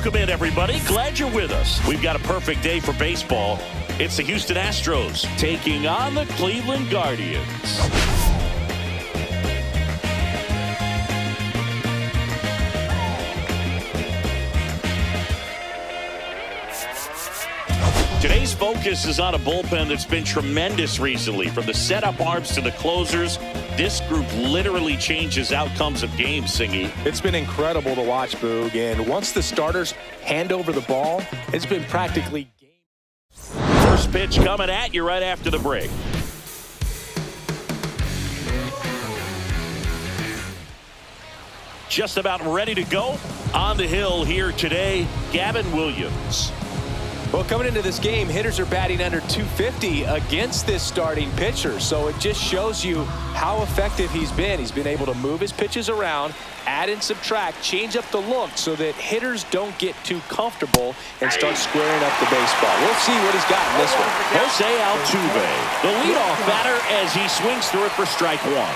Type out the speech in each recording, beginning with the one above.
Welcome in, everybody. Glad you're with us. We've got a perfect day for baseball. It's the Houston Astros taking on the Cleveland Guardians. Today's focus is on a bullpen that's been tremendous recently. From the setup arms to the closers, this group literally changes outcomes of games, Singy. It's been incredible to watch, Boog, and once the starters hand over the ball, it's been practically game. First pitch coming at you right after the break. Just about ready to go on the hill here today, Gavin Williams. Well, coming into this game, hitters are batting under 250 against this starting pitcher. So it just shows you how effective he's been. He's been able to move his pitches around, add and subtract, change up the look so that hitters don't get too comfortable and start squaring up the baseball. We'll see what he's got in this one. Jose Altuve, the leadoff batter as he swings through it for strike one.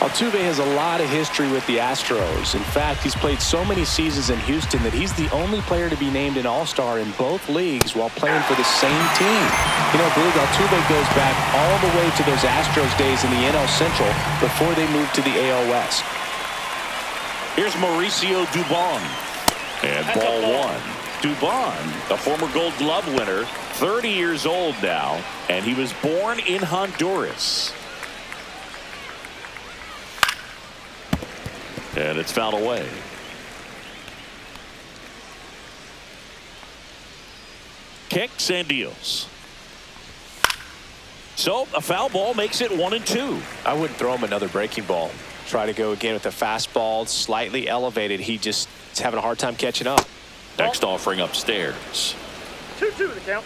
Altuve has a lot of history with the Astros. In fact, he's played so many seasons in Houston that he's the only player to be named an All-Star in both leagues while playing for the same team. You know, Boog, Altuve goes back all the way to those Astros days in the NL Central before they moved to the AL West. Here's Mauricio Dubon. And ball one. Dubon, a former Gold Glove winner, 30 years old now, and he was born in Honduras. And it's fouled away. Kicks and deals. So a foul ball makes it 1-2. I wouldn't throw him another breaking ball. Try to go again with the fastball, slightly elevated. He just is having a hard time catching up. Next offering upstairs. 2-2 the count.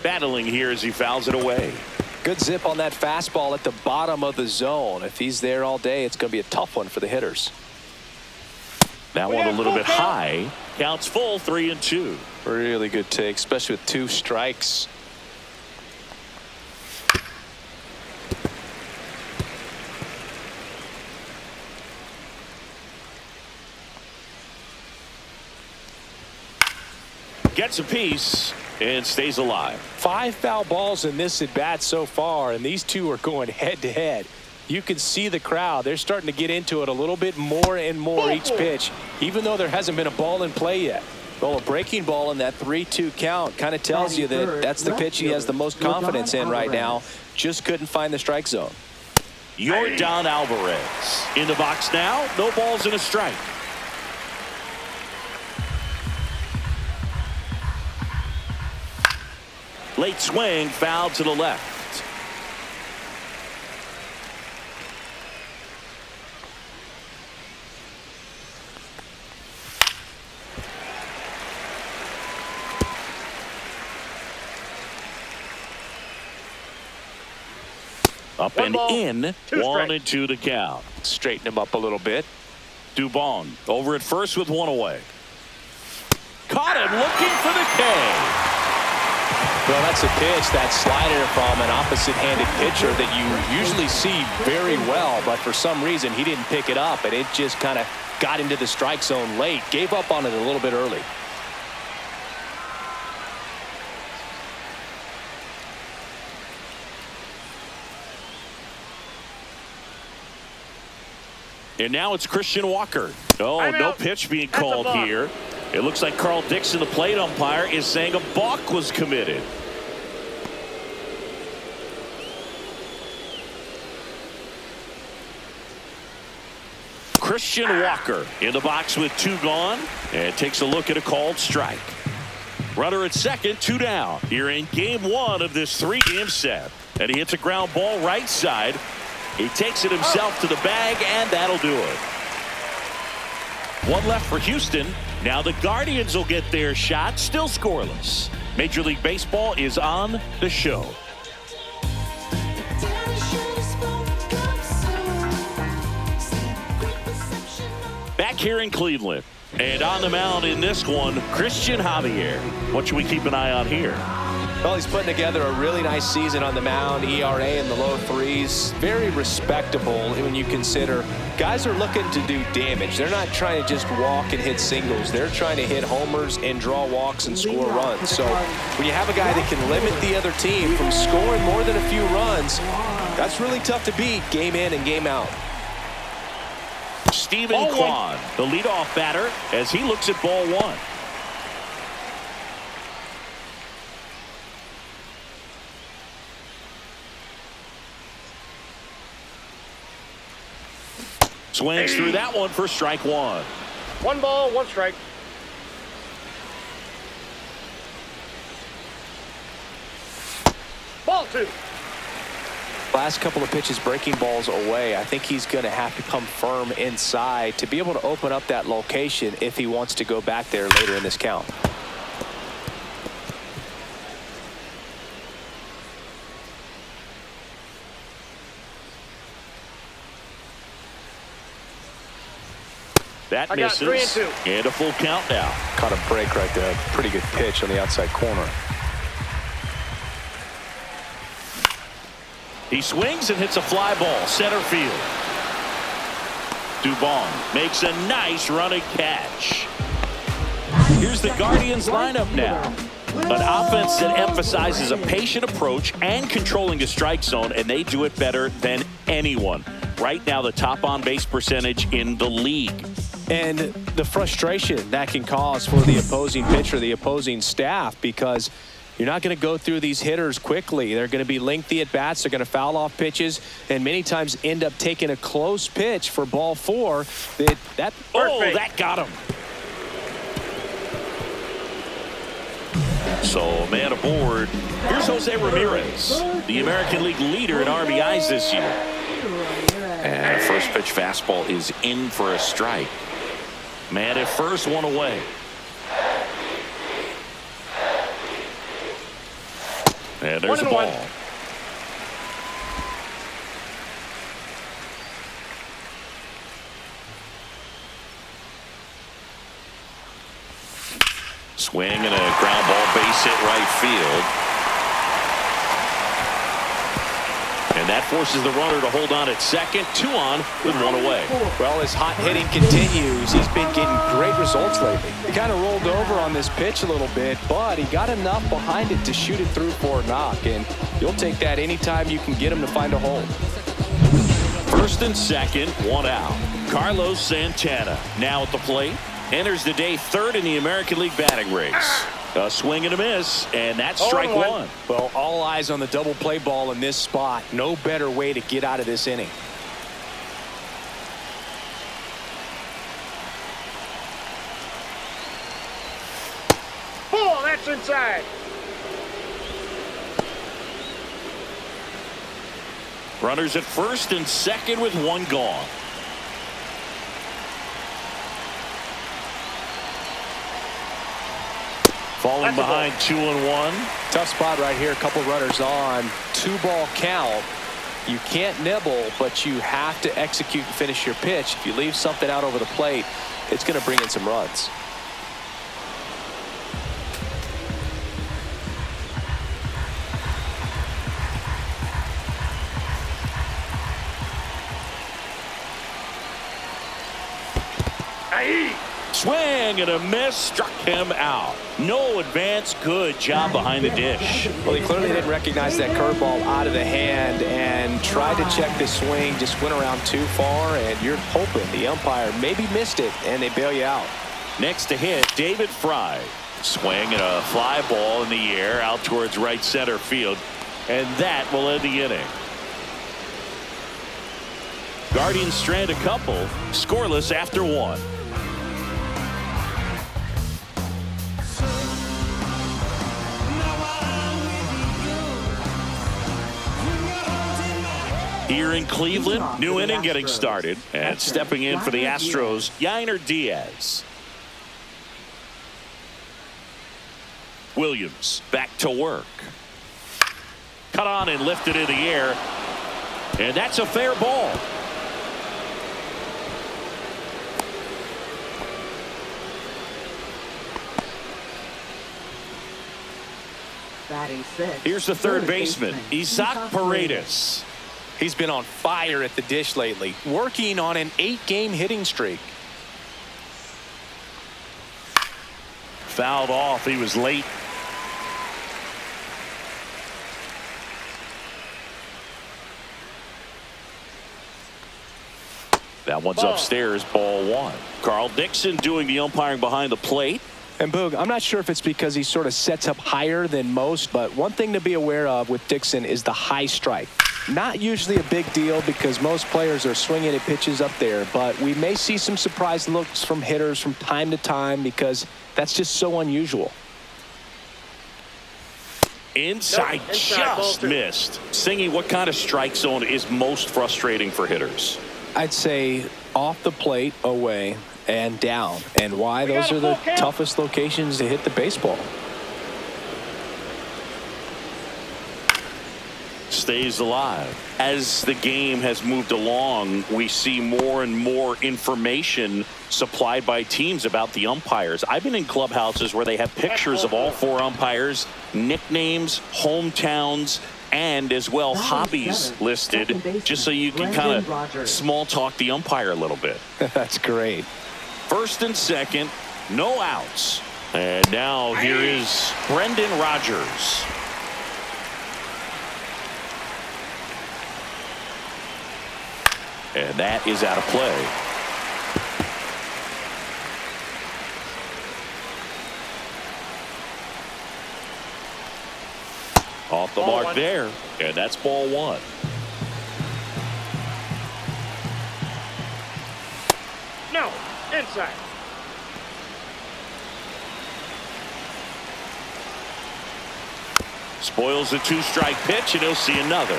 Battling here as he fouls it away. Good zip on that fastball at the bottom of the zone. If he's there all day, it's going to be a tough one for the hitters. That one a little bit high. Counts full, 3-2. Really good take, especially with 2 strikes. Gets a piece and stays alive. 5 foul balls in this at bat so far, and these two are going head to head. You can see the crowd. They're starting to get into it a little bit more and more each pitch, even though there hasn't been a ball in play yet. Well, a breaking ball in that 3-2 count kind of tells you that that's the pitch he has the most confidence in right now. Just couldn't find the strike zone. Yordan Alvarez in the box now. No balls and a strike. Late swing, foul to the left. Up and in, 1-2 the count. Straighten him up a little bit. Dubon over at first with 1 away. Caught him looking for the K. Well, that's a pitch, that slider from an opposite-handed pitcher that you usually see very well, but for some reason he didn't pick it up, and it just kind of got into the strike zone late. Gave up on it a little bit early. And now it's Christian Walker. Oh, no pitch being called here. It looks like Carl Dixon, the plate umpire, is saying a balk was committed. Christian Walker in the box with 2 gone and takes a look at a called strike. Runner at second, 2 down here in game 1 of this 3-game set. And he hits a ground ball right side. He takes it himself to the bag, and that'll do it. 1 left for Houston. Now the Guardians will get their shot, still scoreless. Major League Baseball is on the show. Back here in Cleveland, and on the mound in this one, Christian Javier. What should we keep an eye on here? Well, he's putting together a really nice season on the mound. ERA in the low 3s. Very respectable when you consider guys are looking to do damage. They're not trying to just walk and hit singles. They're trying to hit homers and draw walks and score runs. So when you have a guy that can limit the other team from scoring more than a few runs, that's really tough to beat game in and game out. Stephen Kwan, the leadoff batter, as he looks at ball 1. Swings through that one for strike 1. 1 ball, 1 strike. Ball 2. Last couple of pitches breaking balls away. I think he's going to have to come firm inside to be able to open up that location if he wants to go back there later in this count. That misses. 3 and 2. And a full count now. Caught a break right there. Pretty good pitch on the outside corner. He swings and hits a fly ball center field. Dubon makes a nice running catch. Here's the Guardians lineup now. An offense that emphasizes a patient approach and controlling the strike zone, and they do it better than anyone. Right now, the top on base percentage in the league. And the frustration that can cause for the opposing pitcher, the opposing staff, because you're not going to go through these hitters quickly. They're going to be lengthy at bats. They're going to foul off pitches and many times end up taking a close pitch for ball 4. That got him. So, man aboard. Here's Jose Ramirez, the American League leader in RBIs this year. And first pitch fastball is in for a strike. Man at first, 1 away. And there's a ball. Swing and a ground ball, base hit right field. And that forces the runner to hold on at second. 2 on with 1 away. Well, as hot hitting continues, he's been getting great results lately. He kind of rolled over on this pitch a little bit, but he got enough behind it to shoot it through for a knock. And you'll take that anytime you can get him to find a hole. First and second, 1 out. Carlos Santana now at the plate. Enters the day 3rd in the American League batting race. A swing and a miss, and that's strike 1. Well, all eyes on the double play ball in this spot. No better way to get out of this inning. Oh, that's inside. Runners at first and second with 1 gone. Falling behind 2-1. Tough spot right here. A couple runners on. 2-ball count. You can't nibble, but you have to execute and finish your pitch. If you leave something out over the plate, it's going to bring in some runs. Swing and a miss, struck him out. No advance. Good job behind the dish. Well, he clearly didn't recognize that curveball out of the hand and tried to check the swing, just went around too far, and you're hoping the umpire maybe missed it and they bail you out. Next to hit, David Fry. Swing and a fly ball in the air out towards right center field, and that will end the inning. Guardians strand a couple, scoreless after 1. Here in Cleveland, new inning getting started, and stepping in for the Astros, Yainer Diaz. Williams back to work. Cut on and lifted in the air, and that's a fair ball. Batting sixth. Here's the third baseman, Isaac Paredes. He's been on fire at the dish lately, working on an 8-game hitting streak. Fouled off. He was late. That one's upstairs, ball one. Carl Dixon doing the umpiring behind the plate. And Boog, I'm not sure if it's because he sort of sets up higher than most, but one thing to be aware of with Dixon is the high strike. Not usually a big deal because most players are swinging at pitches up there, but we may see some surprise looks from hitters from time to time because that's just so unusual. Inside, just missed. Singy, what kind of strike zone is most frustrating for hitters? I'd say off the plate, away, and down. And why? Those are the toughest locations to hit the baseball. Stays alive. As the game has moved along, we see more and more information supplied by teams about the umpires. I've been in clubhouses where they have pictures of all 4 umpires, nicknames, hometowns, and as well hobbies listed, just so you can kind of small talk the umpire a little bit. That's great. First and second, no outs. And now here is Brendan Rodgers. And that is out of play. Off the mark there, and that's ball one. No, inside. Spoils a 2-strike pitch, and he'll see another.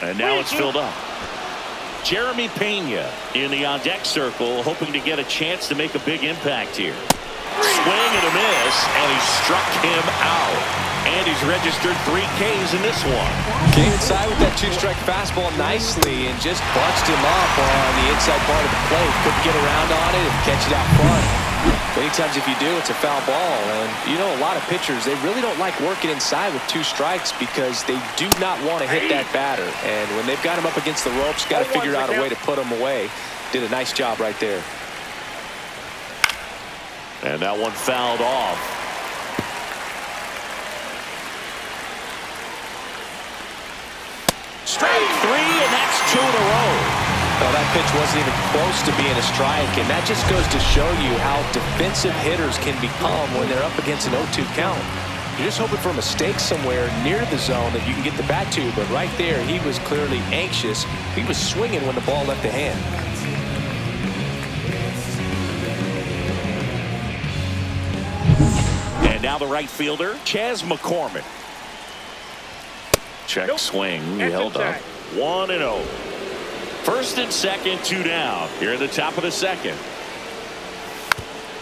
And now it's filled up. Jeremy Pena in the on-deck circle, hoping to get a chance to make a big impact here. Swing and a miss, and he struck him out. And he's registered 3 Ks in this one. Came inside with that 2-strike fastball nicely and just bunched him up on the inside part of the plate. Couldn't get around on it and catch it out front. Many times if you do, it's a foul ball. And you know, a lot of pitchers, they really don't like working inside with 2 strikes because they do not want to hit that batter. And when they've got him up against the ropes, got to figure out a way to put him away. Did a nice job right there. And that one fouled off. Strike 3, and that's 2 in a row. Well, that pitch wasn't even close to being a strike, and that just goes to show you how defensive hitters can become when they're up against an 0-2 count. You're just hoping for a mistake somewhere near the zone that you can get the bat to, but right there, he was clearly anxious. He was swinging when the ball left the hand. And now the right fielder, Chas McCormick. Check swing, he held up. 1-0. First and second, 2 down. Here at the top of the second.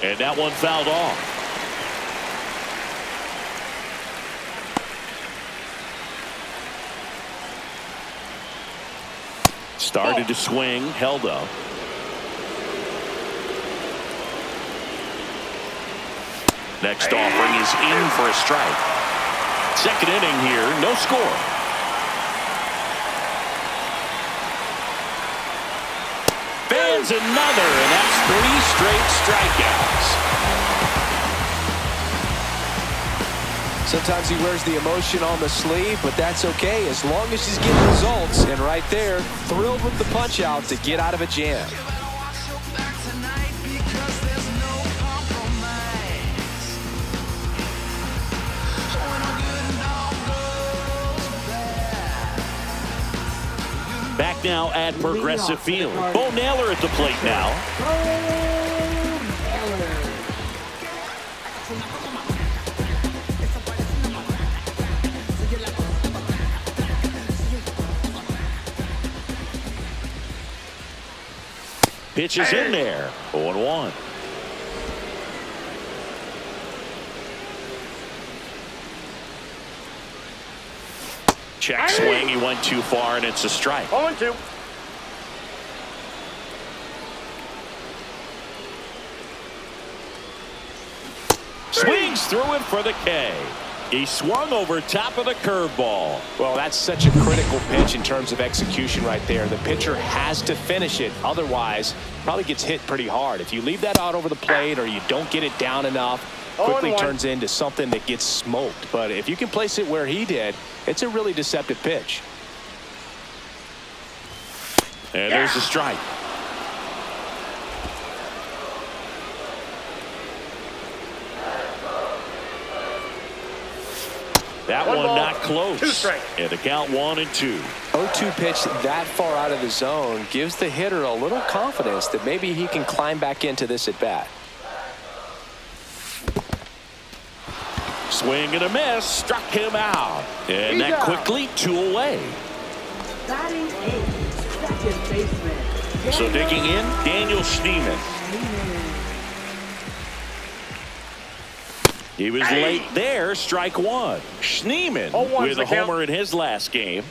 And that one fouled off. Started to swing, held up. Next offering is in for a strike. Second inning here, no score. Fans another, and that's 3 straight strikeouts. Sometimes he wears the emotion on the sleeve, but that's okay as long as he's getting results. And right there, thrilled with the punch out to get out of a jam. Back now at Progressive Field. Bo Naylor at the plate now. Pitch is in there. 0-1. Check swing. He went too far, and it's a strike. 0-2. He's through it for the K. He swung over top of the curveball. Well, that's such a critical pitch in terms of execution right there. The pitcher has to finish it. Otherwise, probably gets hit pretty hard. If you leave that out over the plate or you don't get it down enough, quickly turns into something that gets smoked. But if you can place it where he did, it's a really deceptive pitch. And there's a strike. That one not close. And the count 1-2. 0-2 pitch that far out of the zone gives the hitter a little confidence that maybe he can climb back into this at bat. Swing and a miss, struck him out. And that quickly 2 away. Batting eighth, second baseman. So digging in, Daniel Schneemann. He was late there, strike 1. Schneemann with a homer in his last game.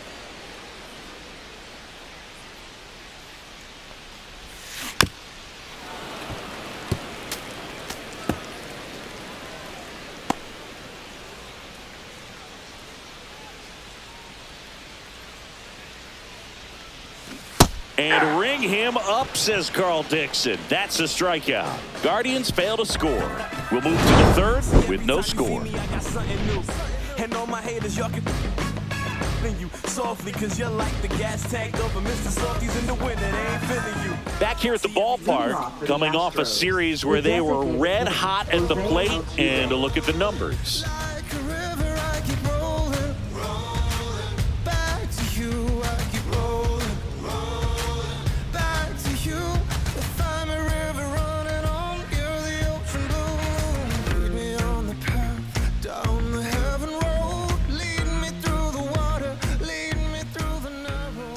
And ring him up, says Carl Dixon. That's a strikeout. Guardians fail to score. We'll move to the third with no score. And all my haters, y'all can you softly because you're like the gas tank over Mr. Softies in the winter. They ain't feeling you. Back here at the ballpark, coming off a series where they were red hot at the plate, and a look at the numbers. Like a river, I keep rolling, rolling. Back to you, I keep rolling, rolling. Back to you. If I'm a river running on, you're the ocean blue. Lead me on the path down the heaven road. Lead me through the water, lead me through the narrow.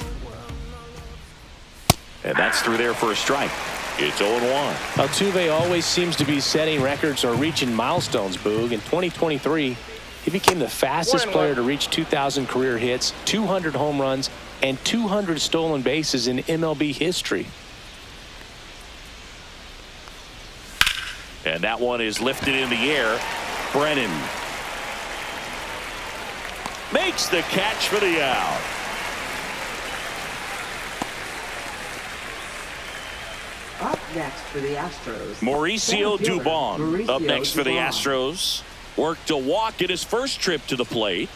And that's through there for a strike. It's 0-1. Altuve always seems to be setting records or reaching milestones, Boog. In 2023, he became the fastest player to reach 2,000 career hits, 200 home runs, and 200 stolen bases in MLB history. And that one is lifted in the air. Brennan makes the catch for the out. Up next for the Astros. Mauricio Dubon up next for the Dubon. Astros. Worked a walk in his first trip to the plate.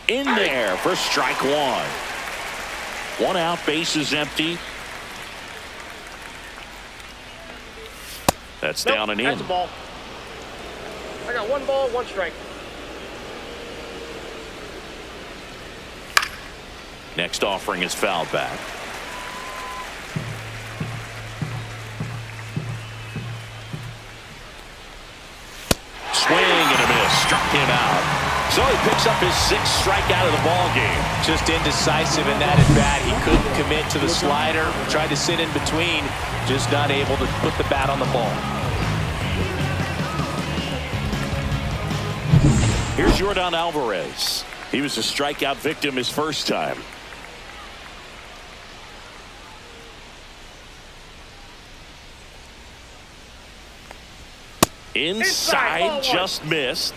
In there for strike 1. 1 out, base is empty. That's down and in. That's a ball. I got 1 ball, 1 strike. Next offering is fouled back. Swing and a miss. Struck him out. So he picks up his 6th strikeout of the ball game. Just indecisive in that at bat. He couldn't commit to the slider. Tried to sit in between. Just not able to put the bat on the ball. Here's Yordan Alvarez. He was a strikeout victim his first time. Inside, just missed.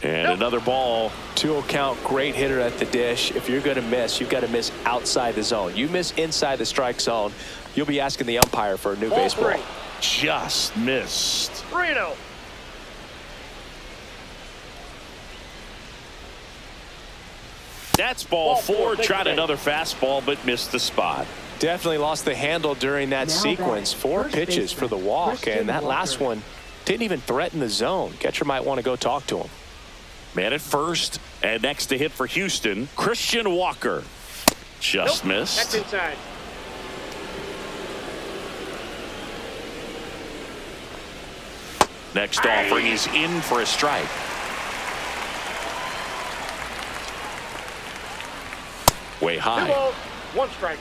And another ball. 2-0 count, great hitter at the dish. If you're going to miss, you've got to miss outside the zone. You miss inside the strike zone, you'll be asking the umpire for a new baseball. Just missed. 3-0. That's ball 4. Tried another fastball, but missed the spot. Definitely lost the handle during that sequence. 4 pitches for the walk, and that last one didn't even threaten the zone. Catcher might want to go talk to him. Man at first, and next to hit for Houston, Christian Walker. Just missed. That's inside. Next offering is in for a strike. Way 2 high. balls, 1 strike.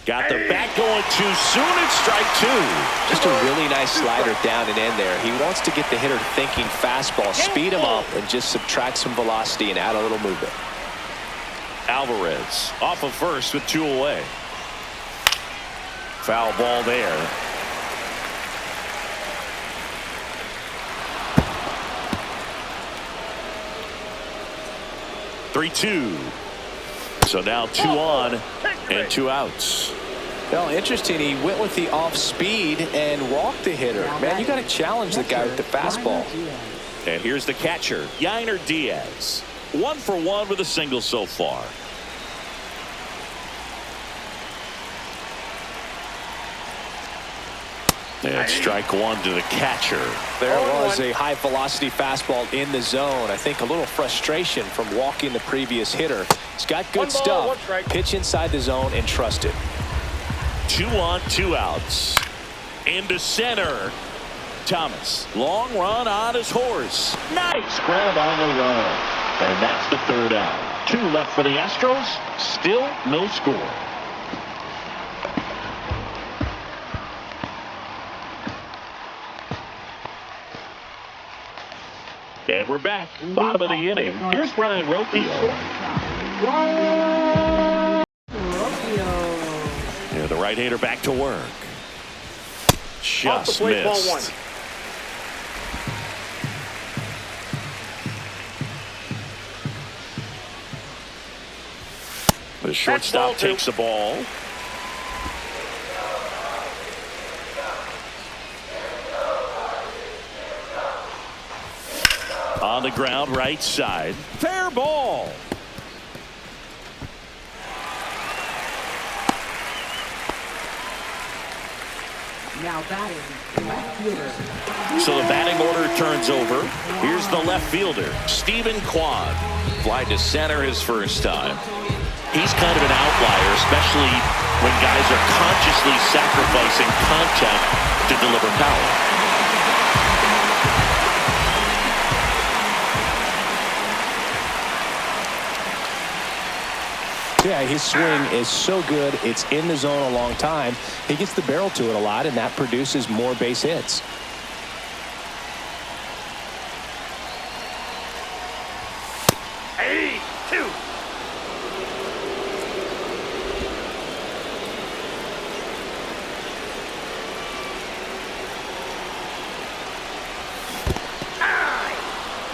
Got the bat going too soon. It's strike two. Just a really nice slider down and in there. He wants to get the hitter thinking fastball, speed him up, and just subtract some velocity and add a little movement. Alvarez off of first with 2 away. Foul ball there. Three-two. So now 2 on and 2 outs. Well, interesting. He went with the off speed and walked the hitter. Man, you got to challenge the guy with the fastball. And here's the catcher, Yainer Diaz. 1 for 1 with a single so far. And strike 1 to the catcher. There was a high velocity fastball in the zone. I think a little frustration from walking the previous hitter. He's got good stuff. Pitch inside the zone and trust it. 2 on, 2 outs. Into center. Thomas. Long run on his horse. Nice grab on the run. And that's the 3rd out. 2 left for the Astros. Still no score. And we're back. Bottom of the inning. Here's Brian Ropio. Yeah, the right-hander back to work. Just missed. The shortstop takes the ball. On the ground, right side. Fair ball. Now batting, left fielder. So the batting order turns over. Here's the left fielder, Stephen Kwan. Fly to center his first time. He's kind of an outlier, especially when guys are consciously sacrificing contact to deliver power. Yeah, his swing is so good. It's in the zone a long time. He gets the barrel to it a lot, and that produces more base hits. Hey, 2.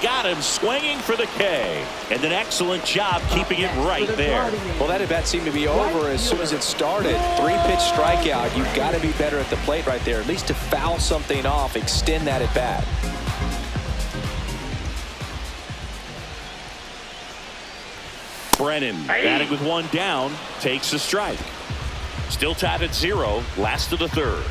Got him swinging for the K. And an excellent job keeping it right there. Well, that at bat seemed to be over as soon as it started. 3-pitch strikeout. You've got to be better at the plate right there, at least to foul something off, extend that at bat. Brennan batting with 1 down, takes a strike. Still tied at 0, last of the 3rd.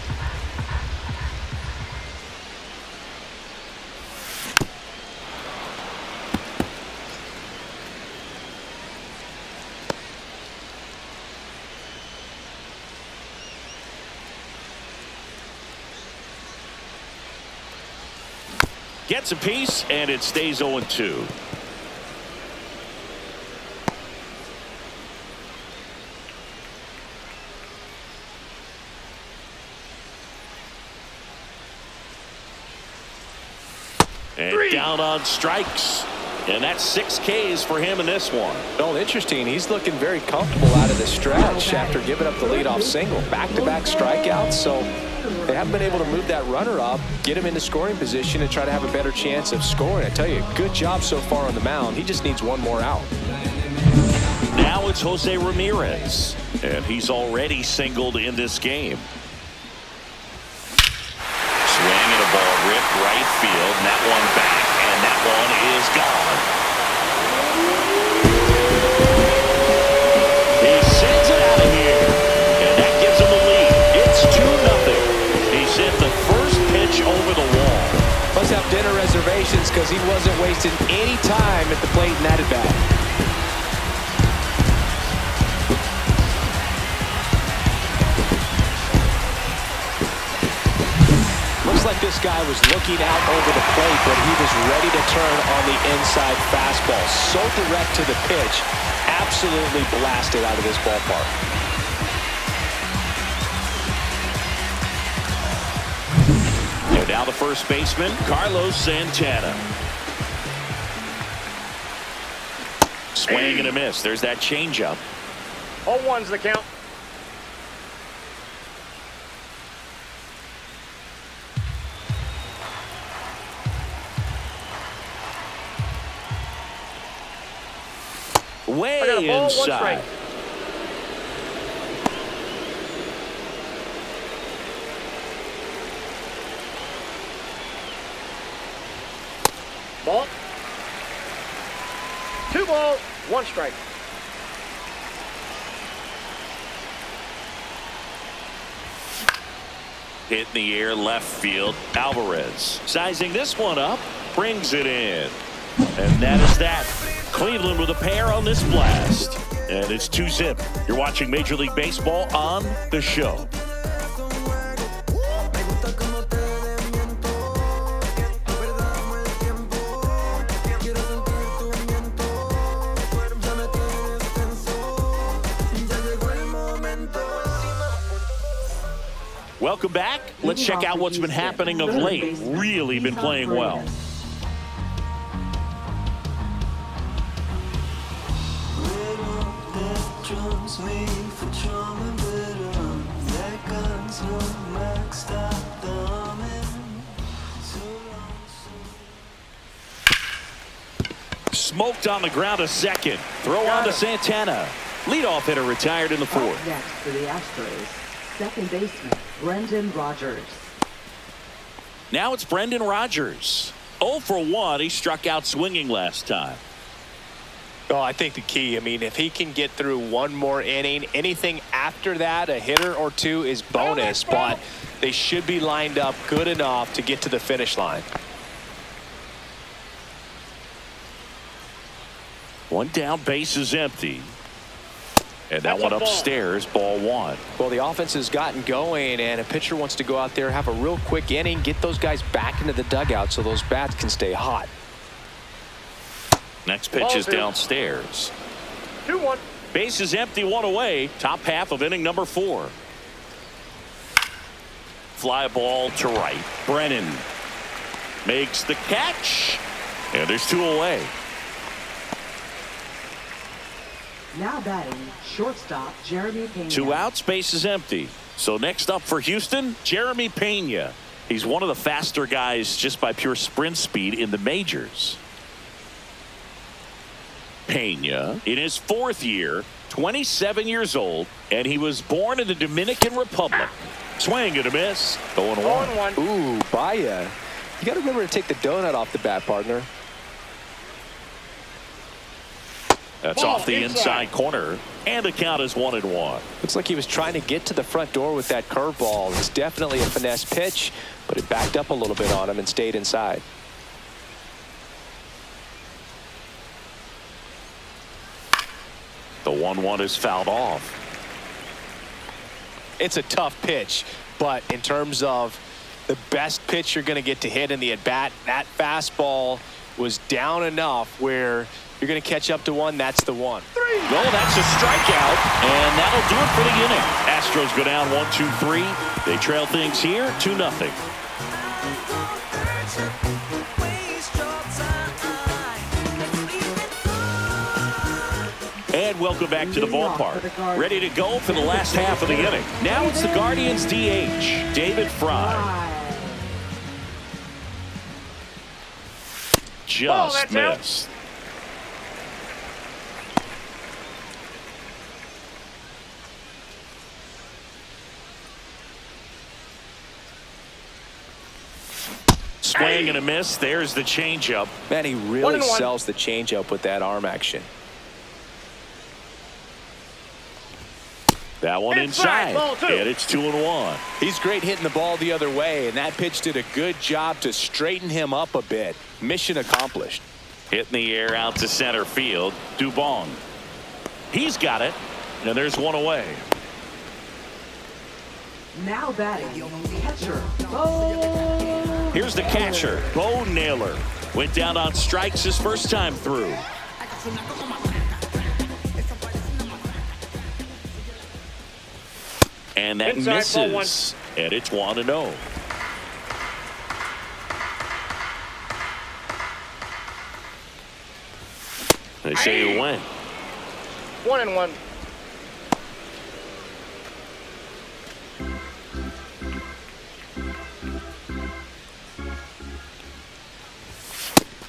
Gets a piece, and it stays 0-2. And down on strikes. And that's 6 Ks for him in this one. Well, interesting. He's looking very comfortable out of the stretch after giving up the leadoff single. Back-to-back strikeouts, so they haven't been able to move that runner up, get him into scoring position, and try to have a better chance of scoring. I tell you, good job so far on the mound. He just needs 1 more out. Now it's Jose Ramirez, and he's already singled in this game. Swing and a ball ripped right field, and that one back, and that one is gone. He sends it out of here, and that gives him the lead. It's 2-0. He sent the first pitch over the wall. Must have dinner reservations because he wasn't wasting any time at the plate in that at bat. Looks like this guy was looking out over the plate, but he was ready to turn on the inside fastball. So direct to the pitch, absolutely blasted out of this ballpark. Now the first baseman, Carlos Santana. Swing and a miss. There's that changeup. 0-1's the count. Way I got a ball, 1 inside. strike. Ball. 2 balls, 1 strike. Hit in the air left field. Alvarez sizing this one up, brings it in. And that is that. Cleveland with a pair on this blast. And it's 2-zip. You're watching Major League Baseball on the show. Welcome back. Let's check out what's been happening of late. Really been playing well. Smoked on the ground a second. Throw on to Santana. Leadoff hitter retired in the 4th. Up next for the Astros, second baseman Brendan Rodgers. Now it's Brendan Rodgers. 0 for 1. He struck out swinging last time. Oh, I think the key, I mean, if he can get through one more inning, anything after that, a hitter or two is bonus, but they should be lined up good enough to get to the finish line. One down, base is empty. And that one upstairs, ball 1. Well, the offense has gotten going, and a pitcher wants to go out there, have a real quick inning, get those guys back into the dugout so those bats can stay hot. Next pitch is downstairs. 2-1. Base is empty, 1 away. Top half of inning number 4. Fly ball to right. Brennan makes the catch. And there's 2 away. Now batting, shortstop Jeremy Pena. 2 outs, base is empty. So next up for Houston, Jeremy Pena. He's one of the faster guys just by pure sprint speed in the majors. Pena in his 4th year, 27 years old, and he was born in the Dominican Republic. Swing and a miss. 0-1. Ooh, Baya. You got to remember to take the donut off the bat, partner. That's off the inside corner, and the count is 1-1. Looks like he was trying to get to the front door with that curveball. It's definitely a finesse pitch, but it backed up a little bit on him and stayed inside. The 1-1 is fouled off. It's a tough pitch, but in terms of the best pitch you're going to get to hit in the at-bat, that fastball was down enough where you're going to catch up to one. That's the one. No, that's a strikeout, and that'll do it for the inning. Astros go down 1-2-3. They trail things here 2-0. And welcome back to the ballpark. Ready to go for the last half of the inning. Now it's the Guardians DH, David Fry. Just missed. Swing and a miss. There's the changeup. Man, he really sells the changeup with that arm action. That one inside, and it's 2-1. He's great hitting the ball the other way, and that pitch did a good job to straighten him up a bit. Mission accomplished. Hitting the air out to center field. Dubon. He's got it, and there's 1 away. Now batting, catcher. Here's the catcher, Bo Naylor. Went down on strikes his first time through. And that misses. And it's 1-0. They say you win. 1-1.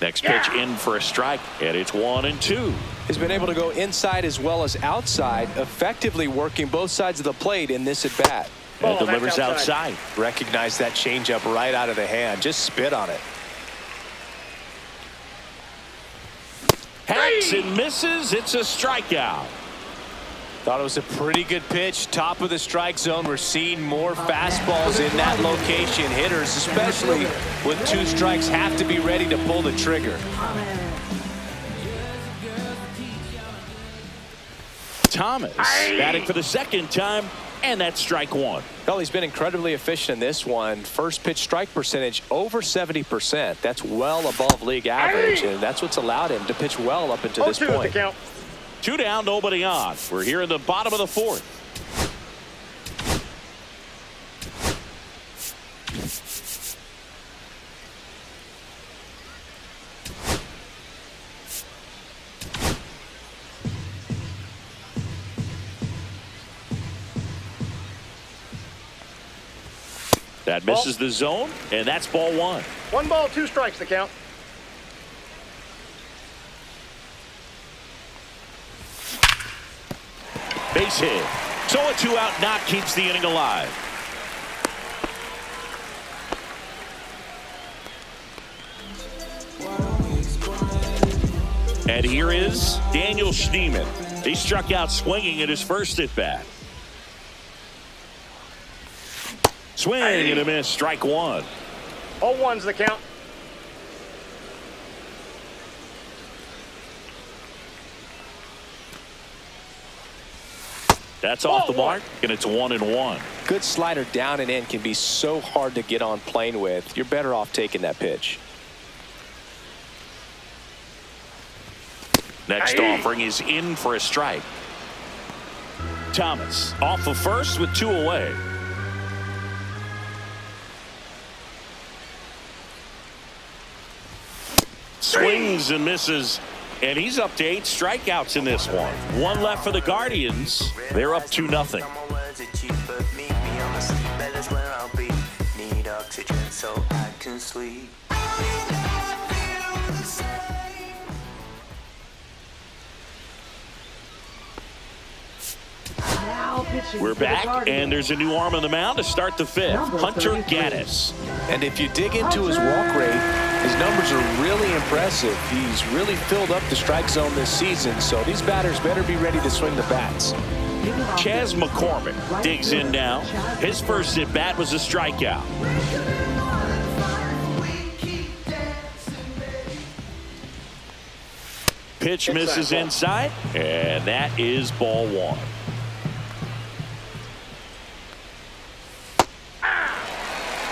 Next pitch in for a strike, and it's 1-2. He's been able to go inside as well as outside, effectively working both sides of the plate in this at bat. And Ball, delivers that's outside. outside. Recognize that changeup right out of the hand. Just spit on it. Hacks and misses. It's a strikeout. Thought it was a pretty good pitch. Top of the strike zone. We're seeing more fastballs in that location. Hitters, especially with 2 strikes, have to be ready to pull the trigger. Thomas batting for the second time, and that's strike 1. Well, he's been incredibly efficient in this one. First pitch strike percentage over 70%. That's well above league average, and that's what's allowed him to pitch well up until this 0-2 is the point. count. 2 down, nobody on. We're here in the bottom of the 4th. That misses the zone, and that's ball 1. 1 ball, 2 strikes the count. Base hit. So a 2-out knock keeps the inning alive. And here is Daniel Schneemann. He struck out swinging at his first at bat. Swing and a miss, strike 1. 0-1's the count. That's off the mark, and it's 1-1. Good slider down and in can be so hard to get on plane with. You're better off taking that pitch. Next offering is in for a strike. Thomas off of first with 2 away. Swings and misses, and he's up to 8 strikeouts in this one. 1 left for the Guardians. They're up 2-0. Need oxygen so I can sleep. We're back, and there's a new arm on the mound to start the 5th. Hunter Gaddis. And if you dig into his walk rate, his numbers are really impressive. He's really filled up the strike zone this season, so these batters better be ready to swing the bats. Chas McCormick digs in now. His first at bat was a strikeout. Pitch misses inside, and that is ball 1.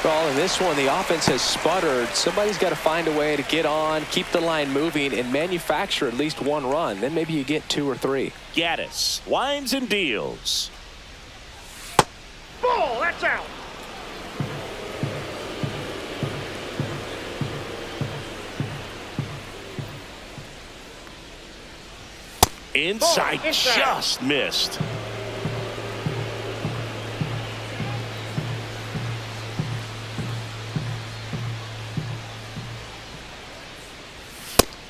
Well, in this one, the offense has sputtered. Somebody's got to find a way to get on, keep the line moving, and manufacture at least 1 run. Then maybe you get 2 or 3. Gaddis winds and deals. Ball, that's out. Inside, inside. just missed.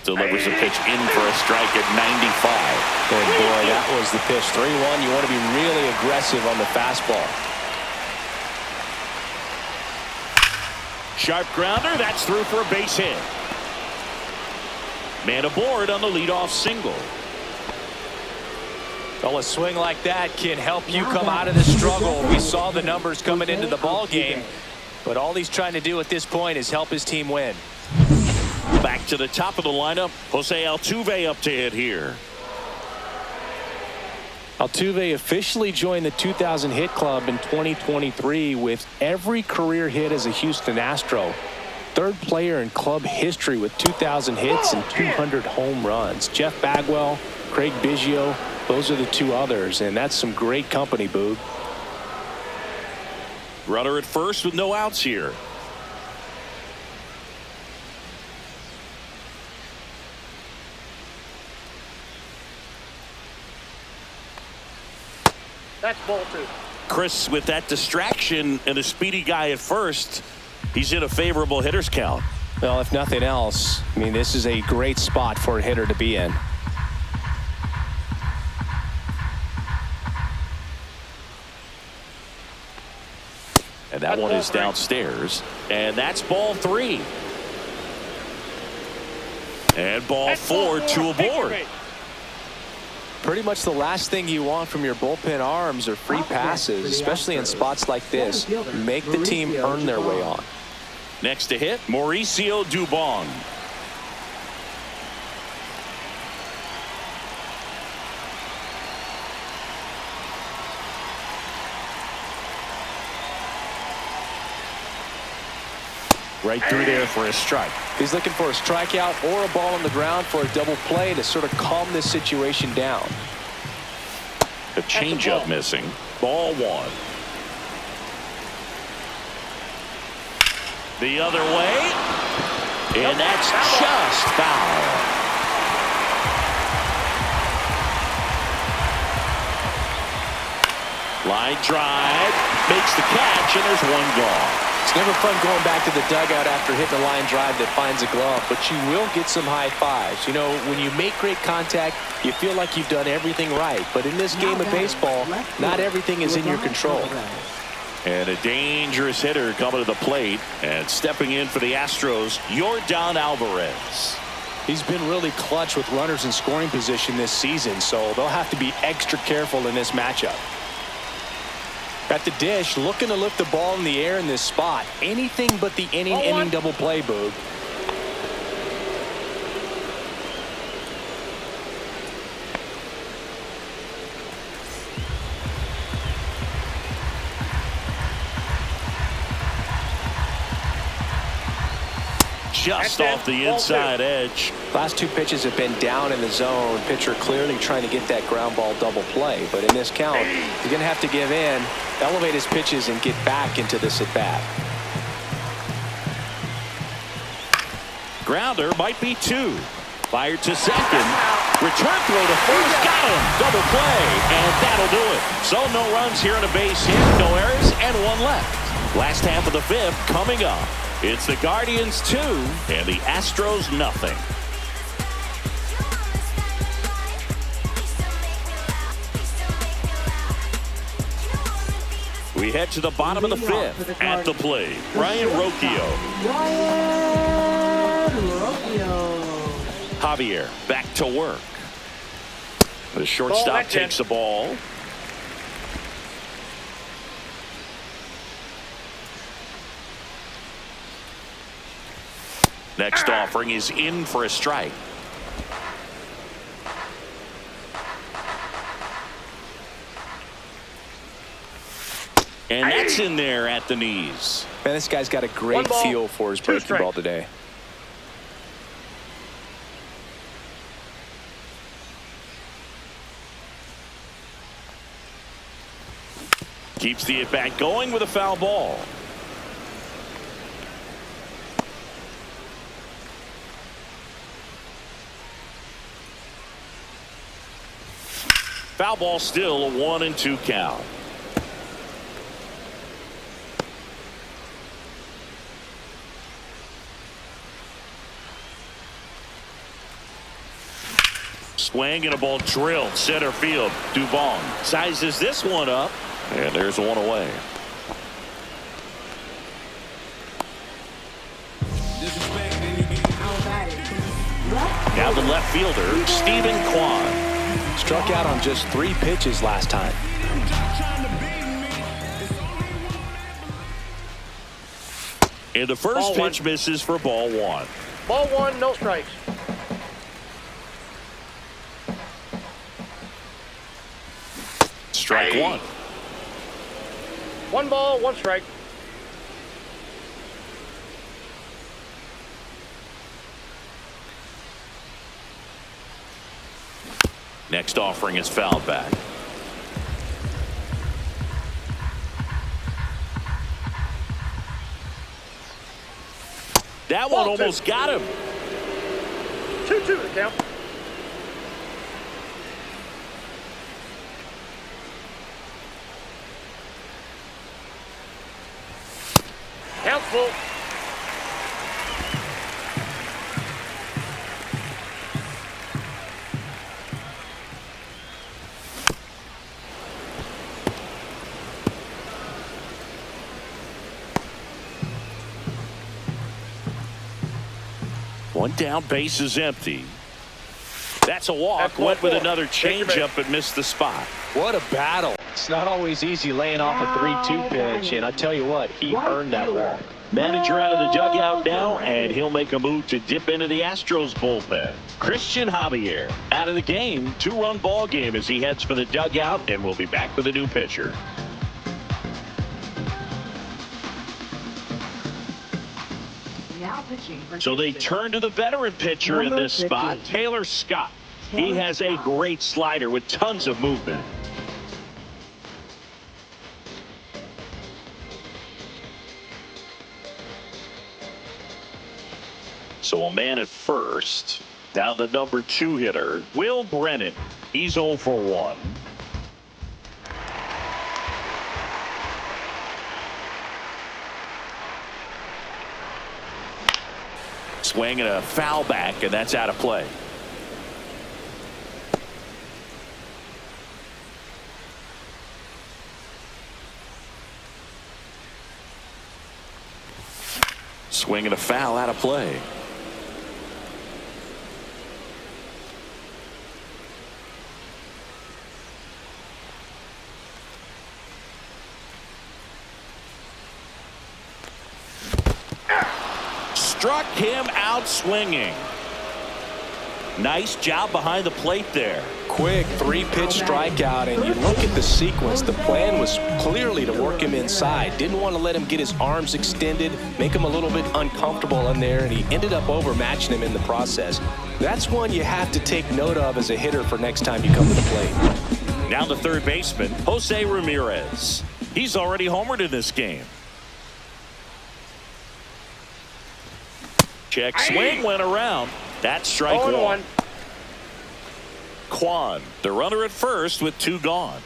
Delivers a pitch in for a strike at 95. And boy, that was the pitch. 3-1. You want to be really aggressive on the fastball. Sharp grounder. That's through for a base hit. Man aboard on the leadoff single. Well, a swing like that can help you come out of the struggle. We saw the numbers coming into the ball game, but all he's trying to do at this point is help his team win. Back to the top of the lineup. Jose Altuve up to hit here. Altuve officially joined the 2,000 hit club in 2023 with every career hit as a Houston Astro. 3rd player in club history with 2,000 hits and 200 home runs. Jeff Bagwell, Craig Biggio, those are the 2 others, and that's some great company, Boog. Runner at first with no outs here. That's ball 2. Chris, with that distraction and a speedy guy at first, he's in a favorable hitter's count. Well, if nothing else, I mean, this is a great spot for a hitter to be in. And that one is downstairs. And that's ball 3. And ball 4, 2 aboard. Pretty much the last thing you want from your bullpen arms are free passes, especially in spots like this. Make the team earn their way on. Next to hit, Mauricio Dubon. Right through there for a strike. He's looking for a strikeout or a ball on the ground for a double play to sort of calm this situation down. The changeup missing. Ball 1. The other way. And that's just foul. Line drive. Makes the catch, and there's one gone. It's never fun going back to the dugout after hitting a line drive that finds a glove, but you will get some high fives. You know, when you make great contact, you feel like you've done everything right. But in this game of baseball, not everything is in your control. And a dangerous hitter coming to the plate. And stepping in for the Astros, Yordan Alvarez. He's been really clutch with runners in scoring position this season, so they'll have to be extra careful in this matchup. At the dish, looking to lift the ball in the air in this spot. Anything but the inning double play, Boog. Just off the inside edge. Last 2 pitches have been down in the zone. Pitcher clearly trying to get that ground ball double play. But in this count, he's going to have to give in, elevate his pitches, and get back into this at bat. Grounder might be 2. Fired to second. Return throw to first. Got him. Double play. And that'll do it. So no runs here on a base hit. No errors and 1 left. Last half of the 5th coming up. It's the Guardians 2 and the Astros nothing. We head to the bottom of the 5th. At the plate, Ryan Rocchio. Javier back to work. The shortstop takes the ball. Next offering is in for a strike. And that's in there at the knees. Man, this guy's got a great feel for his breaking ball today. Keeps the at-bat going with a foul ball. Foul ball, still a 1-2 count. Swing and a ball drilled center field. Dubon sizes this one up, and there's one away. Now the left fielder, Stephen Kwan. Struck out on just 3 pitches last time. And the first pitch misses for ball 1. Ball 1, no strikes. Strike 1. 1 ball, 1 strike. Next offering is fouled back. That one almost got him. 2-2 to count. Count's full. One down, base is empty. That's a walk. That's Went with 1-4. another Take your changeup but missed the spot. What a battle. It's not always easy laying off a 3-2 pitch, and I tell you what, he earned that walk. Manager out of the dugout now, and he'll make a move to dip into the Astros bullpen. Christian Javier out of the game. 2-run ball game as he heads for the dugout, and we'll be back with a new pitcher. Now pitching for So they Houston. turn to the veteran pitcher in Number this spot, 50. Taylor Scott. He Taylor has a Scott. great slider with tons of movement. So a man at first. Down the number 2 hitter, Will Brennan. He's 0 for 1. Swing and a foul back, and that's out of play. Swing and a foul, out of play. Struck him out swinging. Nice job behind the plate there. Quick 3-pitch strikeout, and you look at the sequence. The plan was clearly to work him inside. Didn't want to let him get his arms extended, make him a little bit uncomfortable in there, and he ended up overmatching him in the process. That's one you have to take note of as a hitter for next time you come to the plate. Now the third baseman, Jose Ramirez. He's already homered in this game. Check swing went around. That's strike 1. 0-1. Kwan, the runner at first with 2 gone.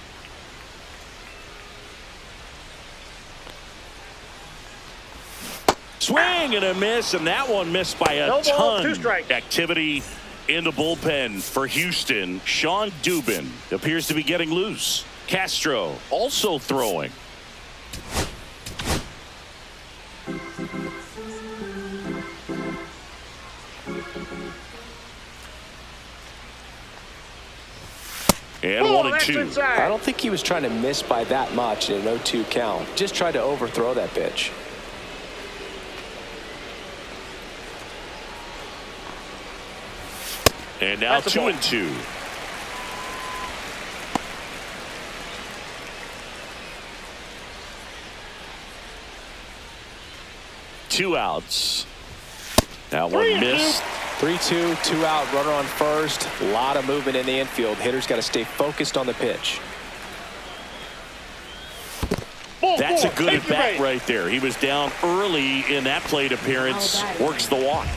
Swing and a miss, and that one missed by a No ball, ton. 2 strikes. Activity in the bullpen for Houston. Sean Dubin appears to be getting loose. Castro also throwing. And Oh, 1 and that's 2. inside. I don't think he was trying to miss by that much in an 0-2 count. Just tried to overthrow that pitch. And now That's a 2 ball. and 2. Two outs. That one 3-2. missed. 3-2, 2 out, runner on first. A lot of movement in the infield. Hitters got to stay focused on the pitch. That's a good Take at your bat base. right there. He was down early in that plate appearance. Works the walk.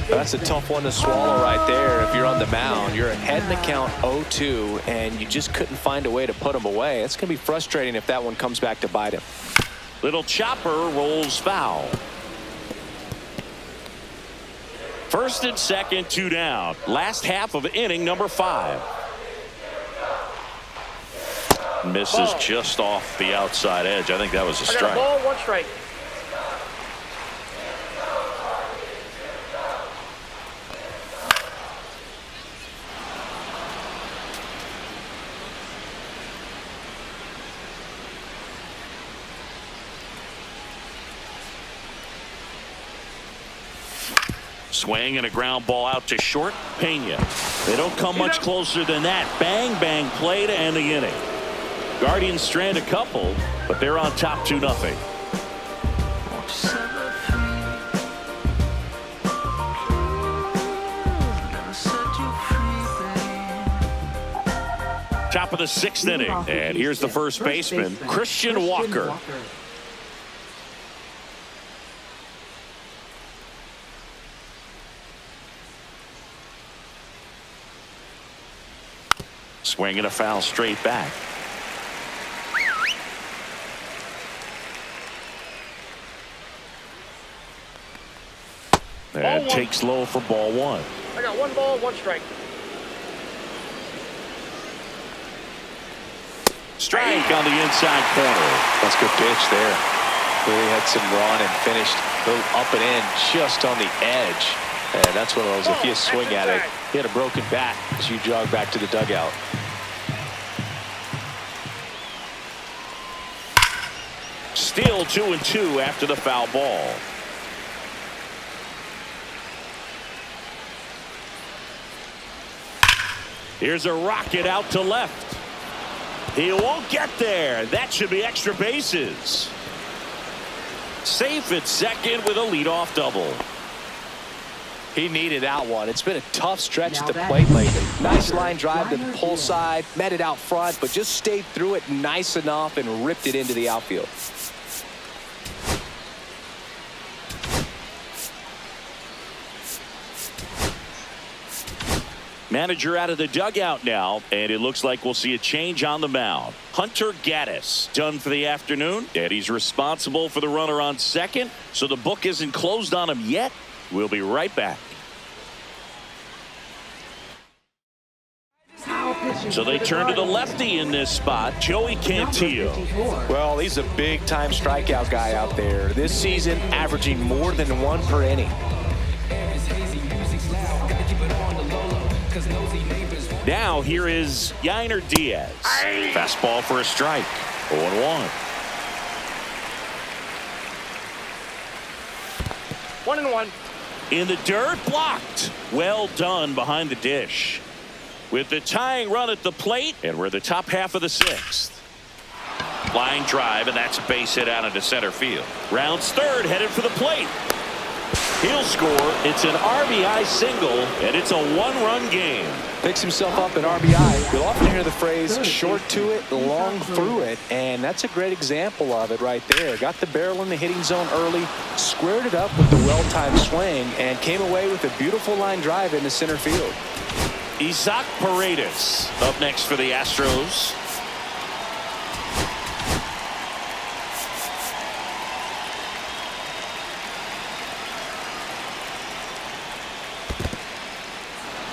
That's a tough one to swallow right there. If you're on the mound, you're ahead in the count 0-2, and you just couldn't find a way to put him away. It's going to be frustrating if that one comes back to bite him. Little chopper rolls foul. First and second, 2 down. Last half of inning number 5. Misses Ball. just off the outside edge. I think that was a I got a strike. ball, 1 strike. Swing and a ground ball out to short. Pena. They don't come much closer than that. Bang, bang play to end the inning. Guardians strand a couple, but they're on top 2-0. Top of the 6th inning, and here's the first baseman, Christian Walker. Swing and a foul straight back. And takes low for ball one. I got 1 ball, 1 strike. Strike on the inside corner. That's a good pitch there. Really had some run and finished a little up and in just on the edge. And that's one of those, if you swing at it, he had a broken bat as you jog back to the dugout. Still 2-2 after the foul ball. Here's a rocket out to left. He won't get there. That should be extra bases. Safe at second with a leadoff double. He needed that one. It's been a tough stretch at the plate lately. Nice line drive to the pull side, met it out front, but just stayed through it nice enough and ripped it into the outfield. Manager out of the dugout now, and it looks like we'll see a change on the mound. Hunter Gaddis done for the afternoon, and he's responsible for the runner on second, so the book isn't closed on him yet. We'll be right back. So they turn to the lefty in this spot, Joey Cantillo. Well, he's a big-time strikeout guy out there. This season, averaging more than 1 per inning. Now here is Yainer Diaz. Fastball for a strike. 0-1. 1-1. In the dirt, blocked. Well done behind the dish. With the tying run at the plate, and we're the top half of the 6th. Line drive, and that's a base hit out into center field. Rounds third, headed for the plate. He'll score. It's an RBI single, and it's a 1-run game. Picks himself up an RBI. You'll often hear the phrase short to it, long through it, and that's a great example of it right there. Got the barrel in the hitting zone early, squared it up with the well-timed swing, and came away with a beautiful line drive into center field. Isaac Paredes up next for the Astros.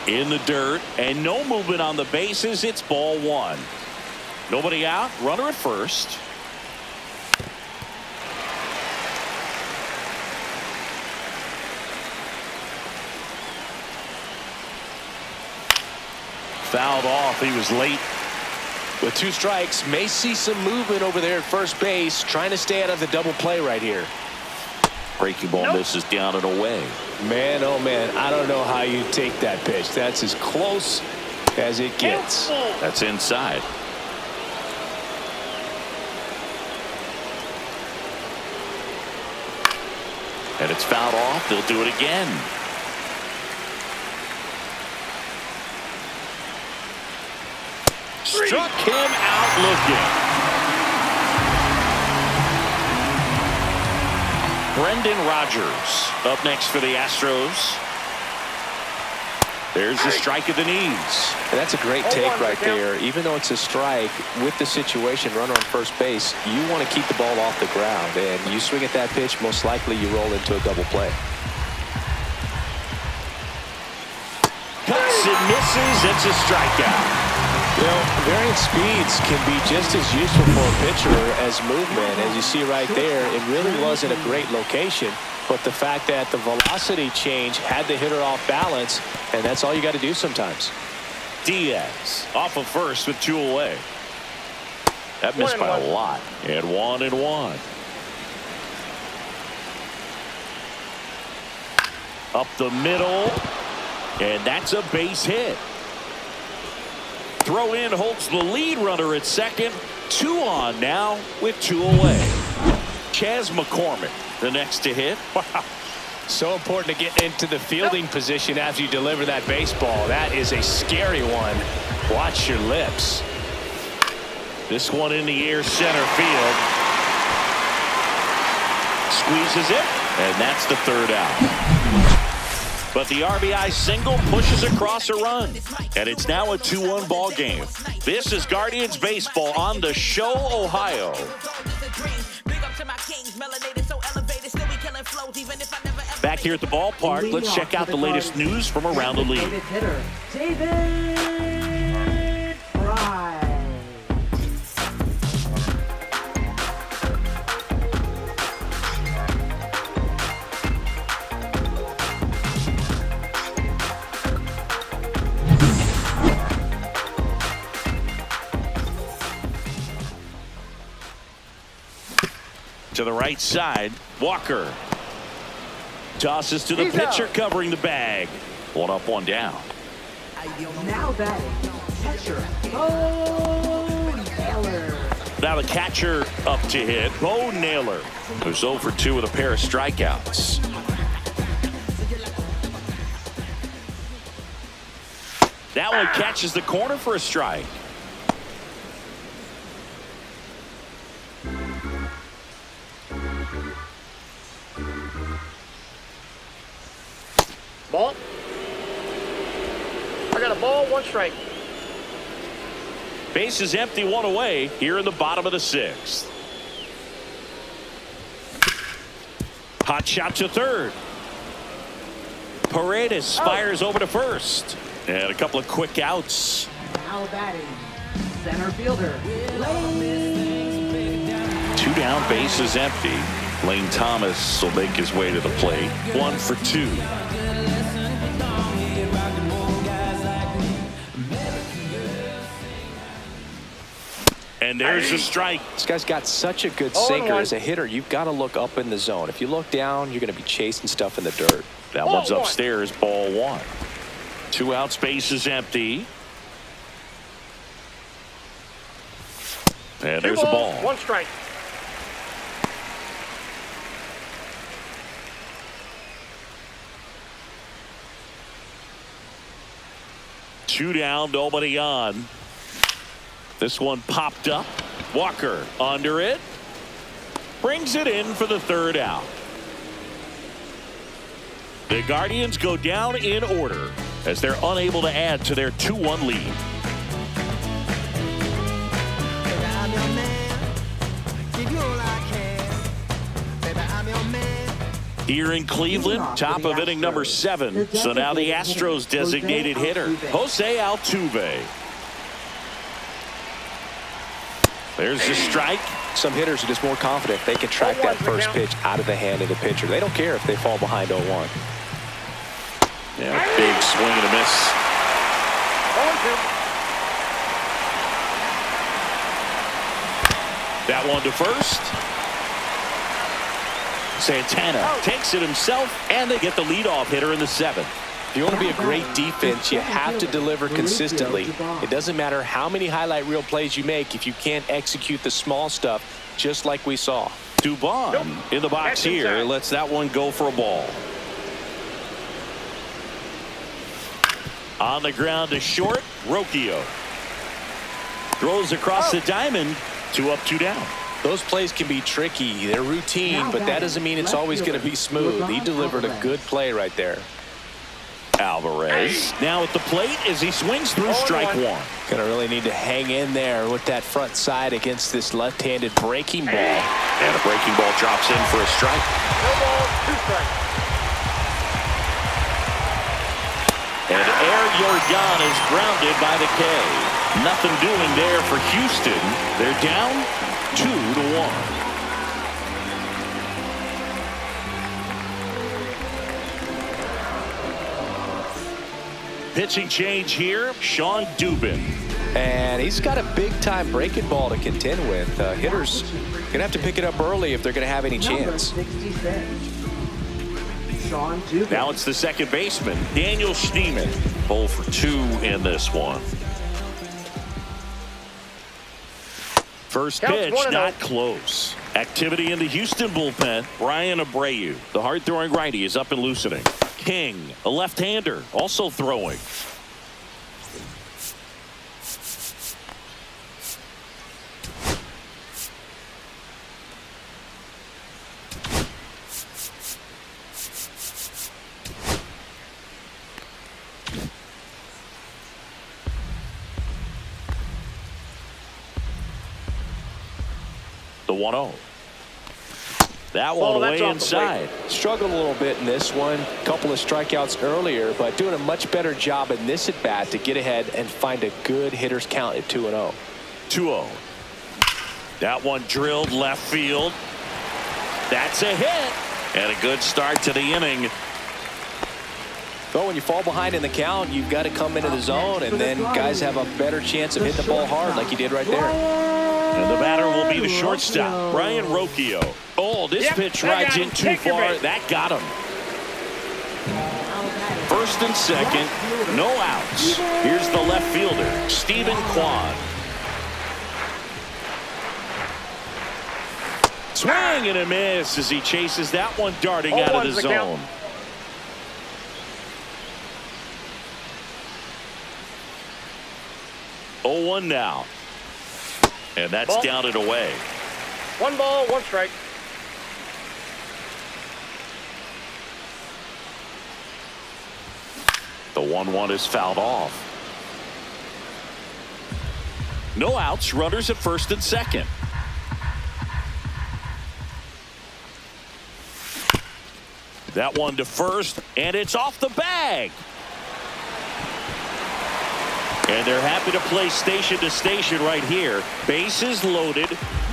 In the dirt, and no movement on the bases. It's ball 1. Nobody out, runner at first. Fouled off. He was late. With 2 strikes, may see some movement over there at first base, trying to stay out of the double play right here. Breaking ball misses down and away. Man, oh man, I don't know how you take that pitch. That's as close as it gets. That's inside. And it's fouled off. They'll do it again. Struck him out looking. Brendan Rodgers up next for the Astros. There's the strike of the knees. And that's a great take right there. Even though it's a strike, with the situation, runner on first base, you want to keep the ball off the ground. And you swing at that pitch, most likely you roll into a double play. Cuts and misses. It's a strikeout. You know, varying speeds can be just as useful for a pitcher as movement. As you see right there, it really wasn't a great location. But the fact that the velocity change had the hitter off balance, and that's all you got to do sometimes. Diaz off of first with 2 away. That missed by a lot. And 1-1. Up the middle. And that's a base hit. Throw in holds the lead runner at second. 2 on now with 2 away. Chas McCormick, the next to hit. Wow. So important to get into the fielding position after you deliver that baseball. That is a scary one. Watch your lips. This one in the air, center field. Squeezes it, and that's the 3rd out. But the RBI single pushes across a run. And it's now a 2-1 ball game. This is Guardians Baseball on the Show, Ohio. Back here at the ballpark. Let's check out the latest news from around the league. Hitter, David Fry. To the right side, Walker tosses to the He's pitcher out. covering the bag. One up, one down. Now batting, catcher, Bo Naylor. Now the catcher up to hit, Bo Naylor, who's 0 for 2 with a pair of strikeouts. That one catches the corner for a strike. Ball. I got a ball, 1 strike. Base is empty, 1 away here in the bottom of the 6th. Hot shot to third. Paredes fires over to first. And a couple of quick outs. Now batting, center fielder, Lane. 2 down, base is empty. Lane Thomas will make his way to the plate. 1 for 2. And there's a strike. This guy's got such a good 0-1. sinker. As a hitter, you've got to look up in the zone. If you look down, you're going to be chasing stuff in the dirt. That one's upstairs, ball 1. 2 outs, base is empty. And 2 there's a balls, ball. 1 strike. Two down, nobody on. This one popped up. Walker under it. Brings it in for the 3rd out. The Guardians go down in order as they're unable to add to their 2-1 lead. Baby, I'm your man. Give you all I can. Baby, I'm your man. Here in Cleveland, top of inning number 7. So now the Astros designated hitter, Jose Altuve. There's the strike. Some hitters are just more confident. They can track that first pitch out of the hand of the pitcher. They don't care if they fall behind 0-1. Yeah, big swing and a miss. 0-2. That one to first. Santana takes it himself, and they get the leadoff hitter in the 7th. If you want to be a great defense, you have to deliver consistently. It doesn't matter how many highlight reel plays you make if you can't execute the small stuff, just like we saw. Dubon in the box here lets that one go for a ball. On the ground to short, Rocchio throws across the diamond. 2 up, 2 down. Those plays can be tricky. They're routine, but that doesn't mean it's always going to be smooth. He delivered a good play right there. Alvarez now at the plate as he swings through strike 1. Gonna really need to hang in there with that front side against this left-handed breaking ball. And a breaking ball drops in for a strike. No balls, 2 strikes. And Air Jordan is grounded by the K. Nothing doing there for Houston. They're down 2-1. Pitching change here, Sean Dubin. And he's got a big-time breaking ball to contend with. Hitters going to have to pick it up early if they're going to have any chance. Number 66, Sean Dubin. Now it's the second baseman, Daniel Schneemann. 0 for 2 in this one. First pitch, not close. Activity in the Houston bullpen. Brian Abreu, the hard-throwing righty, is up and loosening. King, a left-hander, also throwing. The 1-0. That one that's way off the plate. inside. Struggled a little bit in this one. Couple of strikeouts earlier, but doing a much better job in this at-bat to get ahead and find a good hitter's count at 2-0. 2-0. That one drilled left field. That's a hit. And a good start to the inning. But when you fall behind in the count, you've got to come into the zone, and then guys have a better chance of hitting the ball hard like you did right there. And the batter will be the shortstop, Brian Rocchio. Oh, this pitch rides in too far. That got him. First and second, no outs. Here's the left fielder, Stephen Kwan. Swing and a miss as he chases that one darting out of the zone. Oh, 1 now. And that's down and away. 1 ball, 1 strike. The 1-1 is fouled off. No outs, runners at first and second. That one to first, and it's off the bag. And they're happy to play station to station right here. Bases loaded,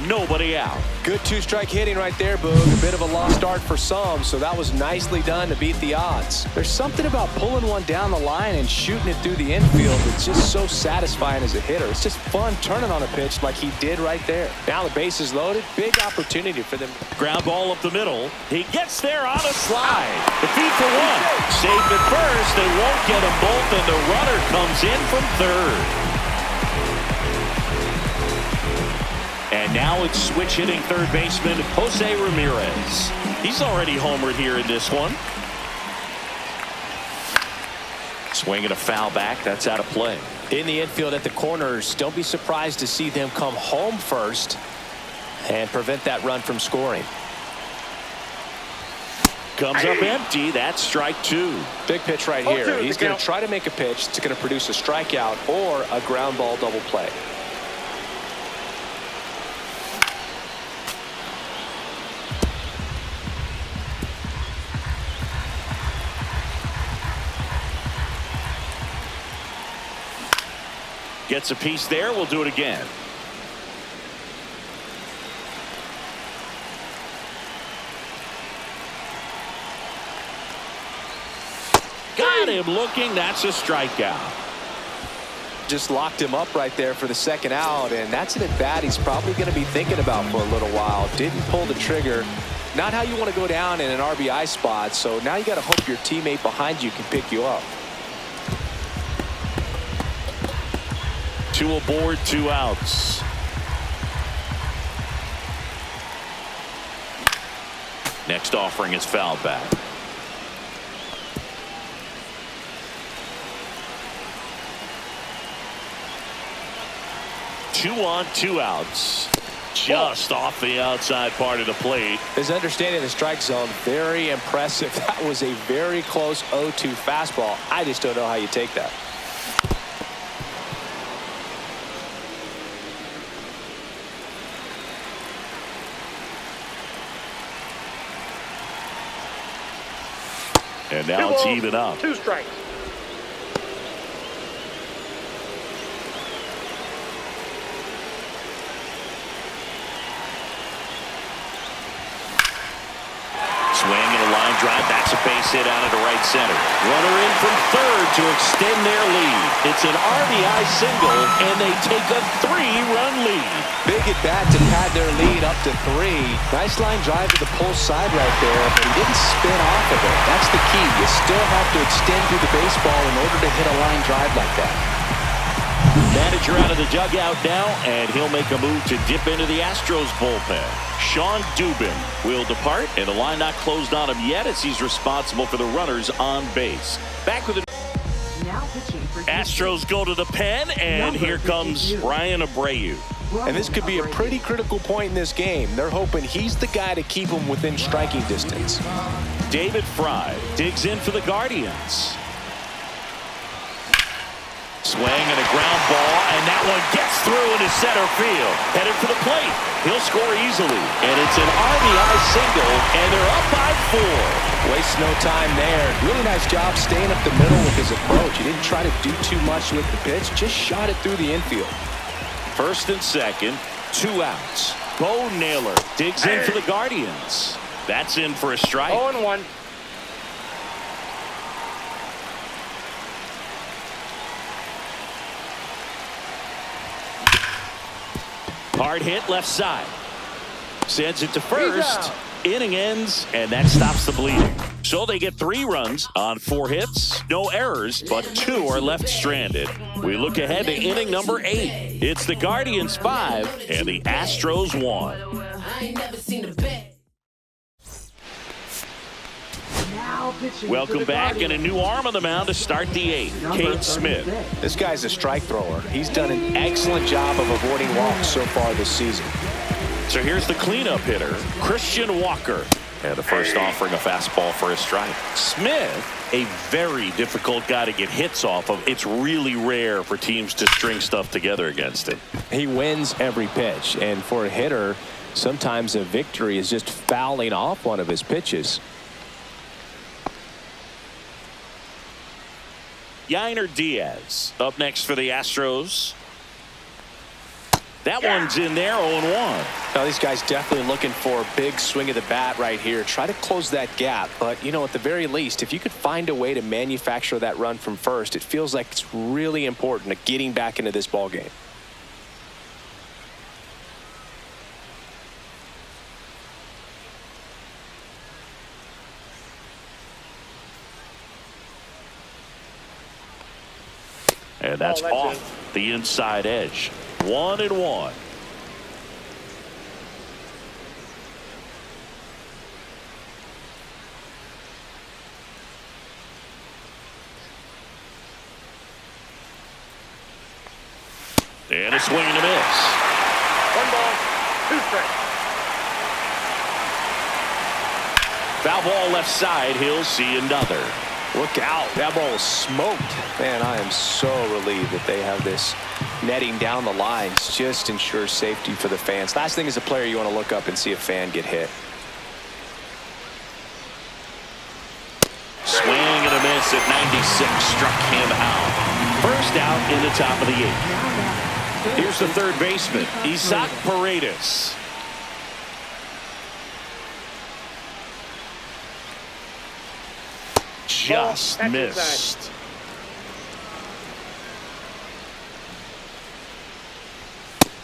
nobody out. Good 2-strike hitting right there, Boog. A bit of a lost start for some, so that was nicely done to beat the odds. There's something about pulling one down the line and shooting it through the infield that's just so satisfying as a hitter. It's just fun turning on a pitch like he did right there. Now the base is loaded. Big opportunity for them. Ground ball up the middle. He gets there on a slide. The feed for 1. Safe at first. They won't get them both, and the runner comes in from third. And now it's switch hitting third baseman Jose Ramirez. He's already homered here in this one. Swinging a foul back. That's out of play. In the infield at the corners, don't be surprised to see them come home first and prevent that run from scoring. Comes up empty. That's strike 2. Big pitch right here. He's going to try to make a pitch that's going to produce a strikeout or a ground ball double play. Gets a piece there. We'll do it again. Got him looking. That's a strikeout. Just locked him up right there for the second out, and that's an at-bat he's probably going to be thinking about for a little while. Didn't pull the trigger. Not how you want to go down in an RBI spot, so now you got to hope your teammate behind you can pick you up. 2 aboard, 2 outs. Next offering is fouled back. 2 on, 2 outs. Just off the outside part of the plate. His understanding of the strike zone, very impressive. That was a very close 0-2 fastball. I just don't know how you take that. And now it's even up. 2 strikes. Swing and a line drive. That's a base hit out into right center. Runner in from third to extend their lead. It's an RBI single, and they take a 3-run lead. Big at bat to pad their lead up to 3. Nice line drive to the pull side right there, but he didn't spin off of it. That's the key. You still have to extend through the baseball in order to hit a line drive like that. Manager out of the dugout now, and he'll make a move to dip into the Astros bullpen. Sean Dubin will depart, and the line not closed on him yet as he's responsible for the runners on base. Back with the Astros go to the pen, and here comes Ryan Abreu. And this could be a pretty critical point in this game. They're hoping he's the guy to keep them within striking distance. David Fry digs in for the Guardians. Swing and a ground ball, and that one gets through into center field. Headed for the plate. He'll score easily. And it's an RBI single, and they're up by 4. Waste no time there. Really nice job staying up the middle with his approach. He didn't try to do too much with the pitch, just shot it through the infield. First and second, 2 outs. Bo Naylor digs in for the Guardians. That's in for a strike. 0-1. Hard hit left side. Sends it to first. Inning ends, and that stops the bleeding. So they get 3 runs on 4 hits. No errors, but 2 are left stranded. We look ahead to inning number 8. It's the Guardians 5 and the Astros 1. Welcome back, and a new arm on the mound to start the 8th. Cade Smith. This guy's a strike thrower. He's done an excellent job of avoiding walks so far this season. So here's the cleanup hitter, Christian Walker. And the first offering a fastball for a strike. Smith, a very difficult guy to get hits off of. It's really rare for teams to string stuff together against him. He wins every pitch, and for a hitter, sometimes a victory is just fouling off one of his pitches. Yainer Diaz up next for the Astros. That one's in there, 0-1. Now these guys definitely looking for a big swing of the bat right here. Try to close that gap, but you know, at the very least, if you could find a way to manufacture that run from first, it feels like it's really important to getting back into this ball game. And that's off the inside edge. 1-1. And a swing and a miss. 1 ball, 2 strikes. Foul ball left side. He'll see another. Look out. That ball was smoked. Man, I am so relieved that they have this netting down the lines. Just ensures safety for the fans. Last thing as a player, you want to look up and see a fan get hit. Swing and a miss at 96. Struck him out. First out in the top of the 8th. Here's the third baseman, Isaac Paredes. Just missed.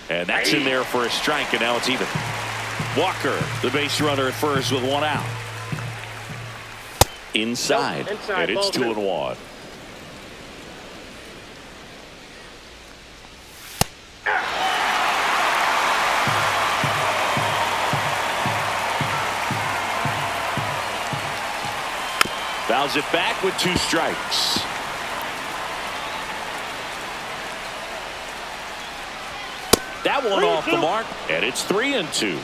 And that's in there for a strike, and now it's even. Walker, the base runner at first with 1 out. Inside, and it's 2-1. Fouls it back with 2 strikes. That one off the mark, and it's 3-2.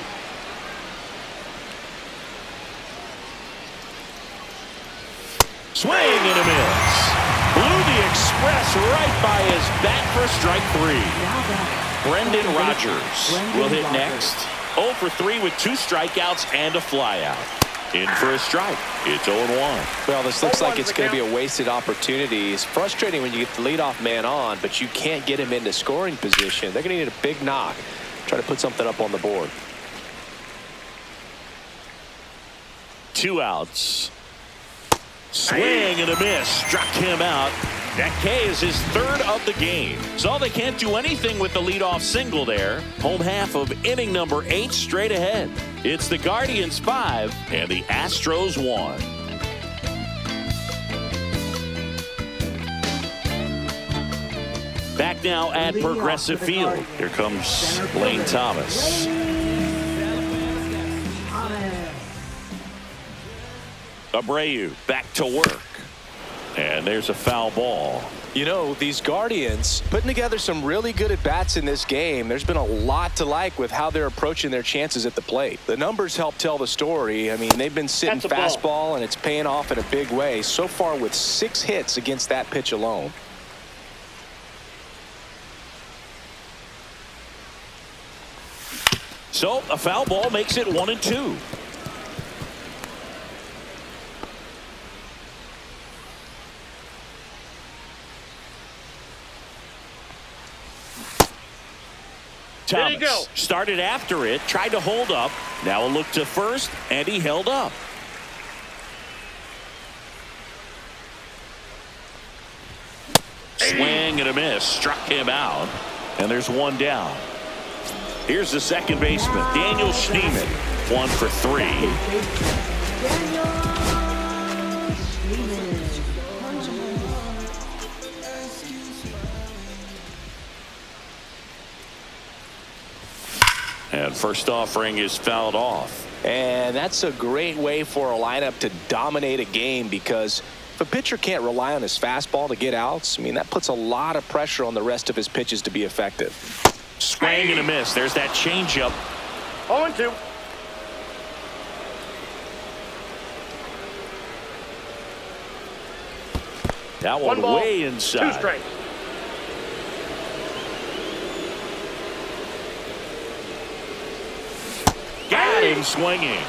Swing and a miss. Blew the express right by his bat for strike 3. Brendan Rodgers will hit next. 0 for 3 with 2 strikeouts and a flyout. In for a strike. It's 0-1. Well, this looks like it's going to be a wasted opportunity. It's frustrating when you get the leadoff man on, but you can't get him into scoring position. They're going to need a big knock. Try to put something up on the board. 2 outs. Swing and a miss. Struck him out. That K is his 3rd of the game. So they can't do anything with the leadoff single there. Home half of inning number 8 straight ahead. It's the Guardians 5 and the Astros 1. Back now at Progressive Field. Here comes Lane Thomas. Abreu back to work. And there's a foul ball. You know, these Guardians putting together some really good at-bats in this game. There's been a lot to like with how they're approaching their chances at the plate. The numbers help tell the story. I mean, they've been sitting fastball, and it's paying off in a big way. So far with 6 hits against that pitch alone. So a foul ball makes it 1-2. There you go. Thomas started after it, tried to hold up. Now a look to first, and he held up. Swing and a miss, struck him out, and there's one down. Here's the second baseman, Daniel Schneemann, 1 for 3. Daniel Schneemann. And first offering is fouled off. And that's a great way for a lineup to dominate a game, because if a pitcher can't rely on his fastball to get outs, I mean, that puts a lot of pressure on the rest of his pitches to be effective. Swing and a miss. There's that changeup. 0-2. That One one ball, way 2 inside. strikes. Got him swinging.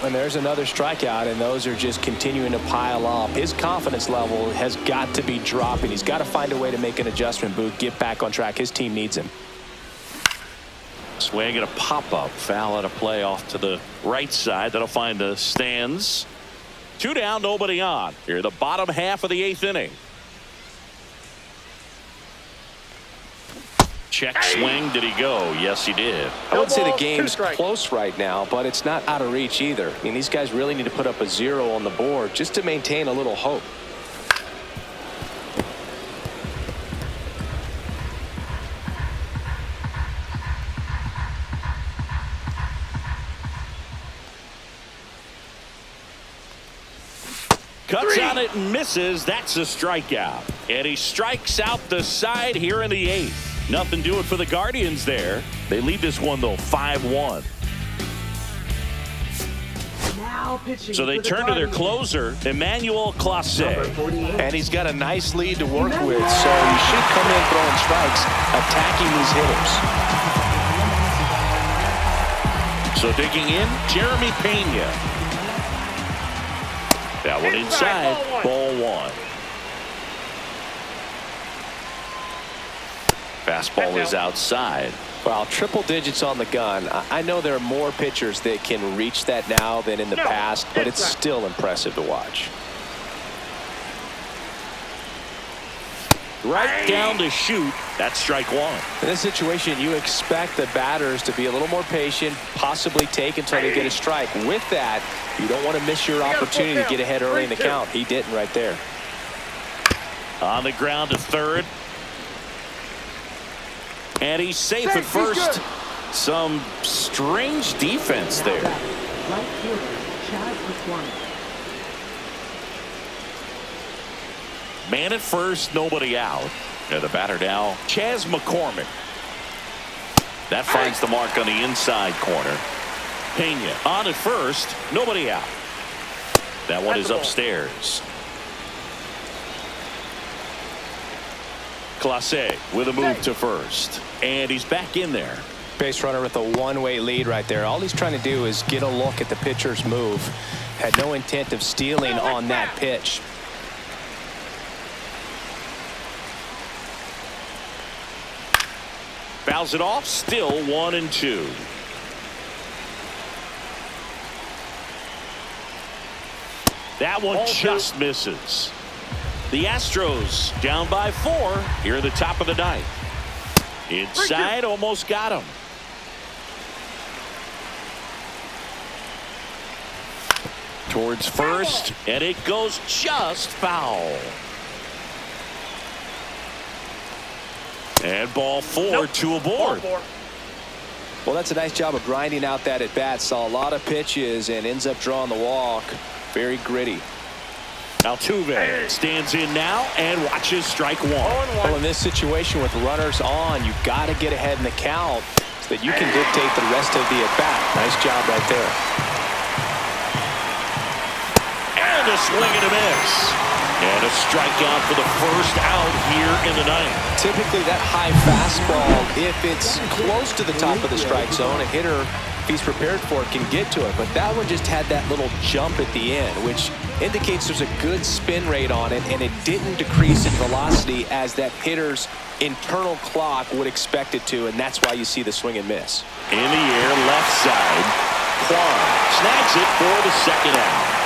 And there's another strikeout, and those are just continuing to pile up. His confidence level has got to be dropping. He's got to find a way to make an adjustment, Booth, get back on track. His team needs him. Swing and a pop-up. Foul out of play off to the right side. That'll find the stands. 2 down, nobody on. Here, the bottom half of the 8th inning. Check swing. Did he go? Yes, he did. I would say the balls, 2 game's strikes. close right now, but it's not out of reach either. I mean, these guys really need to put up a 0 on the board just to maintain a little hope. Cuts on it and misses. That's a strikeout. And he strikes out the side here in the 8th. Nothing doing for the Guardians there. They lead this one, though, 5-1. Now pitching. So they for the turn to their Guardians. closer, Emmanuel Clase. Number 48. And he's got a nice lead to work with, so he should come in throwing strikes, attacking these hitters. So digging in, Jeremy Pena. That one inside, ball 1. Fastball is outside. Well, triple digits on the gun. I know there are more pitchers that can reach that now than in the past, but it's still impressive to watch. Right down to shoot. That's strike 1. In this situation, you expect the batters to be a little more patient, possibly take until they get a strike. With that, you don't want to miss your opportunity to get ahead early in the count. He didn't right there. On the ground to third. And he's safe at first. Some strange defense there. Right fielder, Chad McCormick. Man at first, nobody out. And the batter now, Chaz McCormick. That finds the mark on the inside corner. Pena on at first, nobody out. That one is upstairs. Clase with a move to first. And he's back in there. Base runner with a one-way lead right there. All he's trying to do is get a look at the pitcher's move. Had no intent of stealing on that pitch. Fouls it off, still 1-2. That one just misses. The Astros down by 4 here at the top of the 9th. Inside, almost got him. Towards first, and it goes just foul. And ball 4, 2 aboard. Well, that's a nice job of grinding out that at-bat. Saw a lot of pitches and ends up drawing the walk. Very gritty. Altuve stands in now and watches strike 1. Well, in this situation with runners on, you've got to get ahead in the count so that you can dictate the rest of the at-bat. Nice job right there. And a swing and a miss. And a strikeout for the first out here in the ninth. Typically that high fastball, if it's close to the top of the strike zone, a hitter, if he's prepared for it, can get to it. But that one just had that little jump at the end, which indicates there's a good spin rate on it, and it didn't decrease in velocity as that hitter's internal clock would expect it to, and that's why you see the swing and miss. In the air, left side. Kwan snags it for the second out.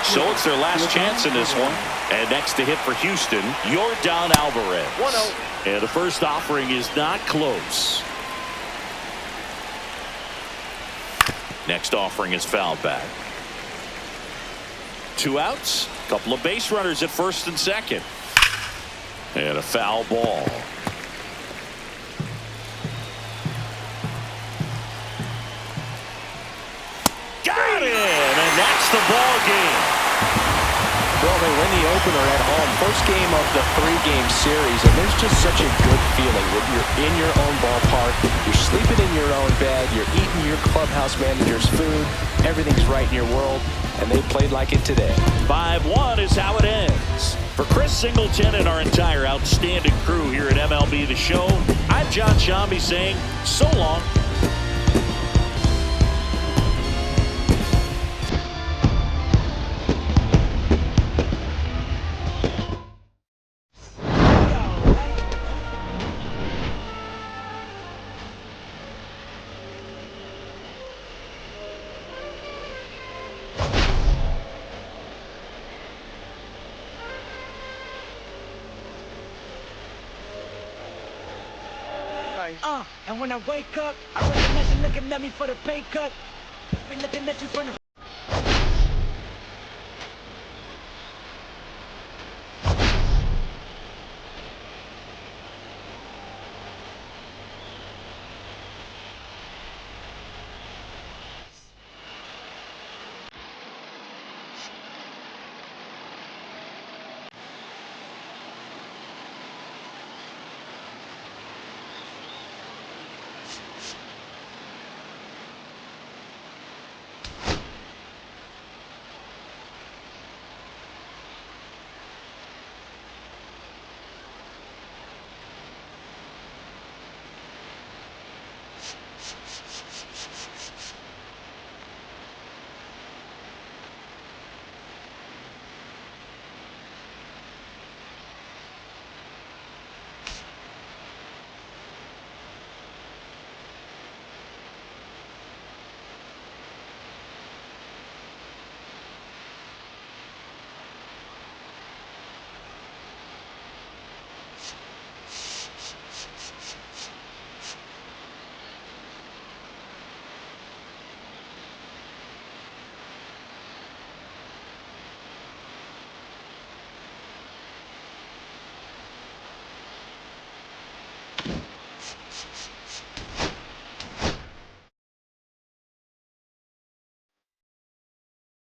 So it's their last chance in this one. And next to hit for Houston, Yordan Alvarez. 1-0. And the first offering is not close. Next offering is fouled back. 2 outs. Couple of base runners at first and second. And a foul ball. Got it! And that's the ball game. Well, they win the opener at home. First game of the 3-game series, and there's just such a good feeling when you're in your own ballpark, you're sleeping in your own bed, you're eating your clubhouse manager's food, everything's right in your world, and they played like it today. 5-1 is how it ends. For Chris Singleton and our entire outstanding crew here at MLB The Show, I'm John Shambi saying so long. And when I wake up, I recognize you looking at me for the pay cut. Be looking at you for the